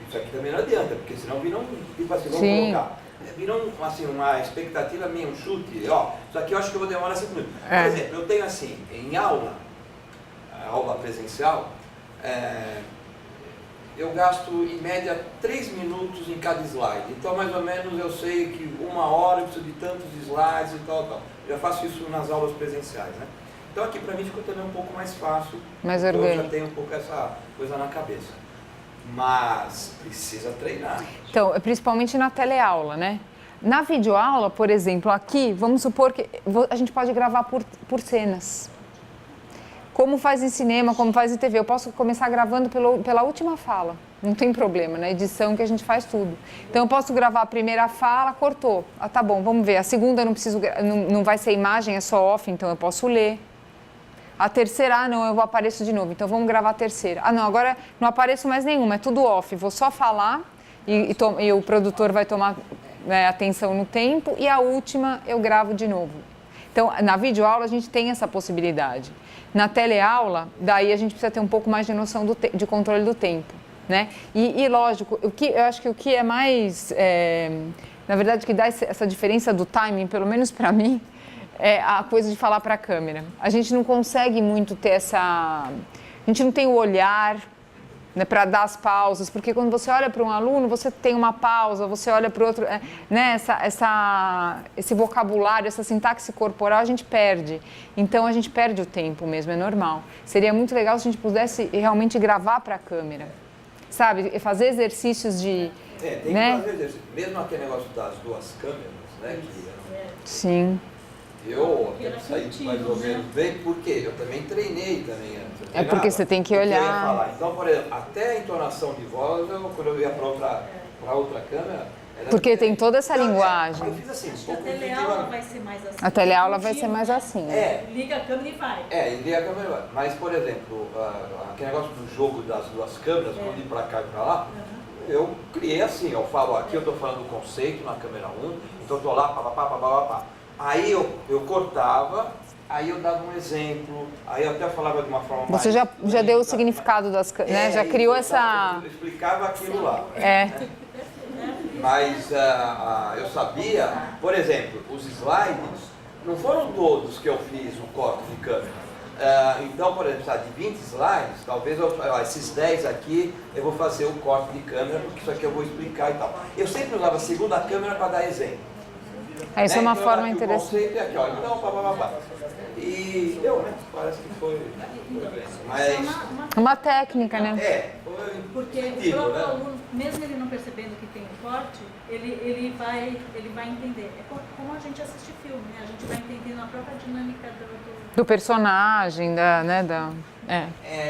isso aqui também não adianta, porque senão viram, tipo assim, vamos colocar. Viram assim, uma expectativa minha, um chute, ó, isso aqui eu acho que eu vou demorar 5 minutos. Por exemplo, eu tenho assim, em aula presencial, eu gasto em média 3 minutos em cada slide. Então, mais ou menos, eu sei que 1 hora eu preciso de tantos slides e tal. Eu já faço isso nas aulas presenciais, né? Então, aqui para mim ficou também um pouco mais fácil. Mais orgânico. orgânico. Eu já tenho um pouco essa coisa na cabeça. Mas precisa treinar. Então, principalmente na teleaula, né? Na videoaula, por exemplo, aqui, vamos supor que a gente pode gravar por cenas. Como faz em cinema, como faz em TV. Eu posso começar gravando pela última fala. Não tem problema, na edição que a gente faz tudo. Então, eu posso gravar a primeira fala, cortou. Ah, tá bom, vamos ver. A segunda eu não preciso, não vai ser imagem, é só off, então eu posso ler. A terceira, não, eu apareço de novo. Então, vamos gravar a terceira. Ah, não, agora não apareço mais nenhuma, é tudo off. Vou só falar e o produtor vai tomar atenção no tempo. E a última eu gravo de novo. Então, na videoaula, a gente tem essa possibilidade. Na teleaula, daí a gente precisa ter um pouco mais de noção de controle do tempo, né? E lógico, eu acho que o que é mais, na verdade, que dá essa diferença do timing, pelo menos para mim, é a coisa de falar para a câmera. A gente não consegue muito ter a gente não tem o olhar, né, para dar as pausas, porque quando você olha para um aluno, você tem uma pausa, você olha para o outro, né, esse vocabulário, essa sintaxe corporal a gente perde. Então a gente perde o tempo mesmo, é normal. Seria muito legal se a gente pudesse realmente gravar para a câmera, sabe? Fazer exercícios de... tem que né? fazer exercício. Mesmo aquele negócio das duas câmeras, né? Sim. Eu até saí mais ou menos bem, porque eu também treinei também antes. É porque você tem que olhar. Então, por exemplo, até a entonação de voz, quando eu ia para outra câmera... Porque tem toda essa linguagem. Eu fiz assim, a teleaula vai ser mais assim. A teleaula vai ser mais assim. Liga a câmera e vai. Liga a câmera e vai. Mas, por exemplo, aquele negócio do jogo das duas câmeras, quando ir para cá e para lá, eu criei assim, eu falo, aqui eu estou falando do conceito na câmera 1, então eu estou lá, pá. Aí eu cortava, aí eu dava um exemplo, aí eu até falava de uma forma mais... Você já deu o significado das câmeras, né? Já criou essa... Eu explicava aquilo lá. Mas eu sabia, por exemplo, os slides, não foram todos que eu fiz o corte de câmera. Então, por exemplo, de 20 slides, talvez esses 10 aqui eu vou fazer o corte de câmera, porque isso aqui eu vou explicar e tal. Eu sempre usava a segunda câmera para dar exemplo. Isso é uma então, forma interessante. Aqui, ó, então, E deu, né? Parece que foi bem. Mas... Uma técnica, né? Foi porque o próprio aluno, mesmo ele não percebendo que tem um corte, ele vai entender. É como a gente assiste filme, né? A gente vai entendendo a própria dinâmica do personagem, né?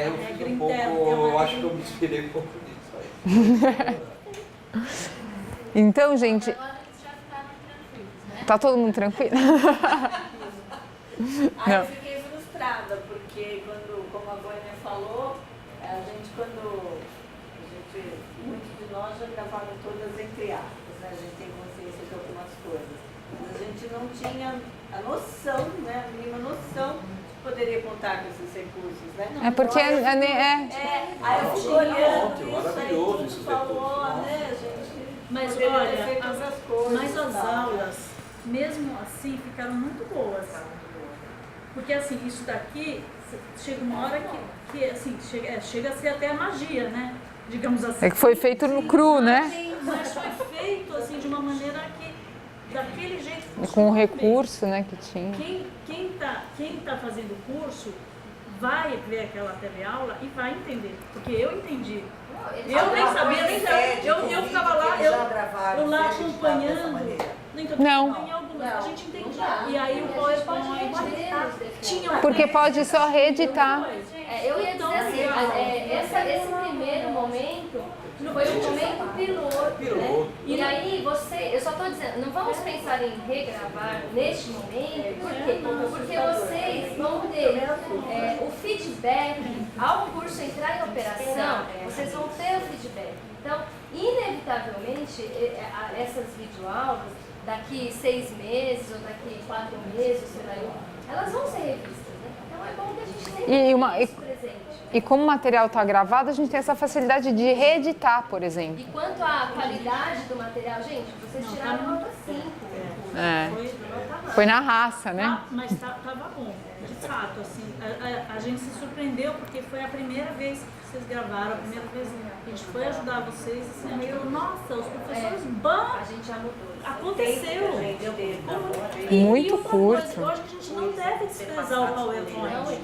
Eu fiz um pouco, eu acho que eu me inspirei um pouco nisso aí. Então, gente... Tá todo mundo tranquilo? Aí eu fiquei frustrada, porque como a Goiânia falou, muitos de nós já gravaram todas entre aspas, né? A gente tem consciência de algumas coisas. Mas a gente não tinha a noção, né? A mínima noção que poderia contar com esses recursos, né? É porque aí eu fui olhando maravilhoso isso, falou, né, gente? Mas poderia olha, ter feito outras coisas, mas as tá? aulas, mesmo assim, ficaram muito boas. Porque assim, isso daqui, chega uma hora que assim, chega a ser até a magia, né? Digamos assim. É que foi feito no cru, né? Mas foi feito assim de uma maneira que, daquele jeito, com o recurso, né, que tinha. Quem tá fazendo o curso vai ver aquela teleaula e vai entender. Porque eu entendi. Eu nem sabia, eu ficava lá, eu lá acompanhando. Não. A gente entendia. E aí o PowerPoint tinha porque pode só reeditar. Eu ia dizer assim, esse primeiro momento foi um momento piloto, né? E aí eu só estou dizendo, não vamos pensar em regravar neste momento, por quê? Porque vocês vão ter o feedback, ao curso entrar em operação, vocês vão ter o feedback. Então, inevitavelmente, essas videoaulas, daqui 6 meses ou daqui 4 meses, sei lá, elas vão ser revistas, né? Então é bom que a gente tenha isso presente. E como o material está gravado, a gente tem essa facilidade de reeditar, por exemplo. E quanto à qualidade do material, gente, vocês tiraram nota 5. Foi na raça, né? Mas estava bom, de fato, assim, a gente se surpreendeu porque foi a primeira vez que vocês gravaram, a primeira vez que a gente foi ajudar vocês, assim, a gente falou, nossa, os professores bons. A gente já mudou. aconteceu. Muito outra curto. Coisa, eu acho que a gente não deve desprezar o PowerPoint.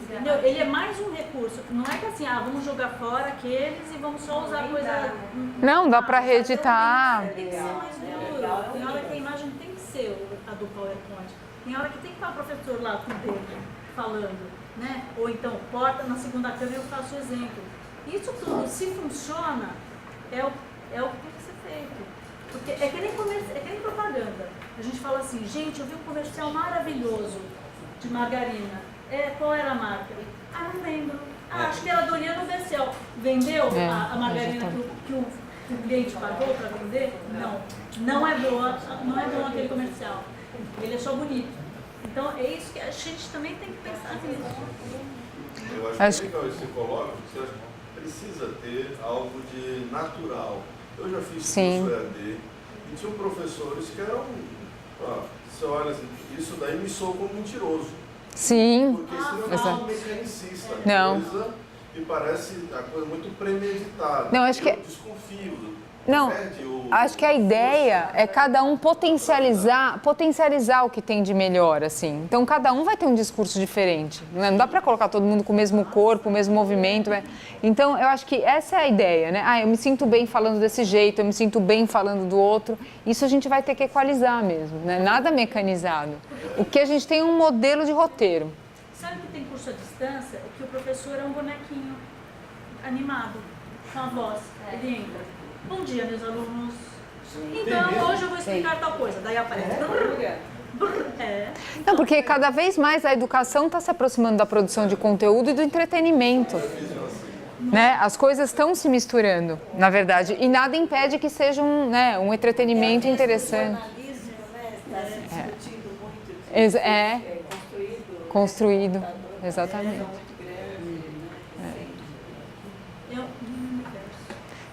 Entendeu? Ele é mais um recurso. Não é que assim, vamos jogar fora aqueles e vamos só usar coisa... Não, dá para reeditar. Tem que ser mais duro. Tem hora que a imagem tem que ser a do PowerPoint. Tem hora que tem que estar o professor lá com o dedo falando, né? Ou então, porta na segunda câmera eu faço o exemplo. Isso tudo, se funciona, é o que tem que ser feito. Porque é que nem propaganda. A gente fala assim, gente, eu vi um comercial maravilhoso de margarina. Qual era a marca? Não lembro. Acho que era Doriano Bessel. Vendeu a margarina que o cliente pagou para vender? Não é boa, não é bom aquele comercial. Ele é só bonito. Então é isso que a gente também tem que pensar nisso. Eu acho que é legal isso que você coloca, porque você precisa ter algo de natural. Eu já fiz curso EAD e tinha professores que eram, você olha assim, isso daí me soa como mentiroso. Sim. Porque isso não é um mecanicista. Não. Coisa que parece a coisa muito premeditada. Não, acho que... Eu desconfio. Não, acho que a ideia é cada um potencializar o que tem de melhor, assim. Então, cada um vai ter um discurso diferente. Não dá para colocar todo mundo com o mesmo corpo, o mesmo movimento. Né? Então, eu acho que essa é a ideia, né? Eu me sinto bem falando desse jeito, eu me sinto bem falando do outro. Isso a gente vai ter que equalizar mesmo, né? Nada mecanizado. O que a gente tem é um modelo de roteiro. Sabe que tem curso à distância? Que o professor é um bonequinho animado, com a voz. Ele entra. Bom dia, meus alunos. Então, hoje eu vou explicar tal coisa. Daí aparece. Não, porque cada vez mais a educação está se aproximando da produção de conteúdo e do entretenimento. Né? As coisas estão se misturando, na verdade. E nada impede que seja um entretenimento interessante. Construído. Exatamente.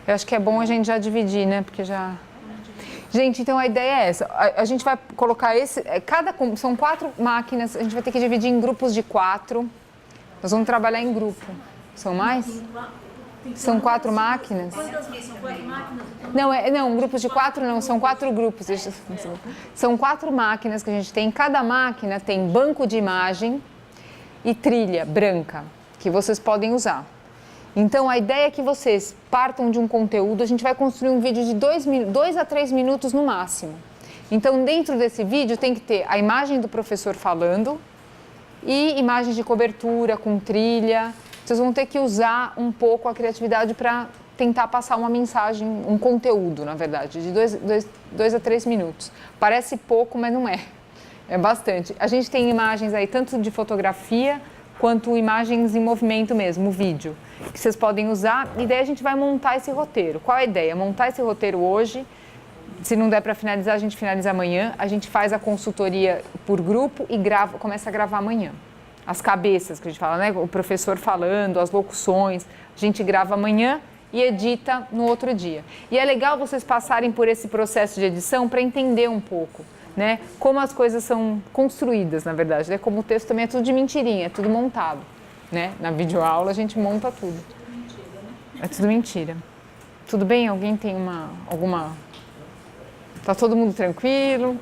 Eu acho que é bom a gente já dividir, né? Porque já... Gente, então a ideia é essa. A gente vai colocar são 4 máquinas, a gente vai ter que dividir em grupos de 4. Nós vamos trabalhar em grupo. São mais? São 4 máquinas? Quantas são 4 máquinas? Não, grupos de 4 não, são 4 grupos. São 4 máquinas que a gente tem. Cada máquina tem banco de imagem e trilha branca, que vocês podem usar. Então, a ideia é que vocês partam de um conteúdo, a gente vai construir um vídeo de 2 a 3 minutos no máximo. Então, dentro desse vídeo tem que ter a imagem do professor falando e imagens de cobertura com trilha. Vocês vão ter que usar um pouco a criatividade para tentar passar uma mensagem, um conteúdo, na verdade, de 2 a 3 minutos. Parece pouco, mas não é. É bastante. A gente tem imagens aí tanto de fotografia quanto imagens em movimento mesmo, o vídeo, que vocês podem usar, e daí a gente vai montar esse roteiro. Qual é a ideia? Montar esse roteiro hoje, se não der para finalizar, a gente finaliza amanhã, a gente faz a consultoria por grupo e começa a gravar amanhã. As cabeças que a gente fala, né? O professor falando, as locuções, a gente grava amanhã e edita no outro dia. E é legal vocês passarem por esse processo de edição para entender um pouco, né? Como as coisas são construídas, na verdade, né? Como o texto também é tudo de mentirinha, é tudo montado, né? Na videoaula a gente monta tudo. É tudo mentira. Tudo bem? Alguém tem alguma... Tá todo mundo tranquilo?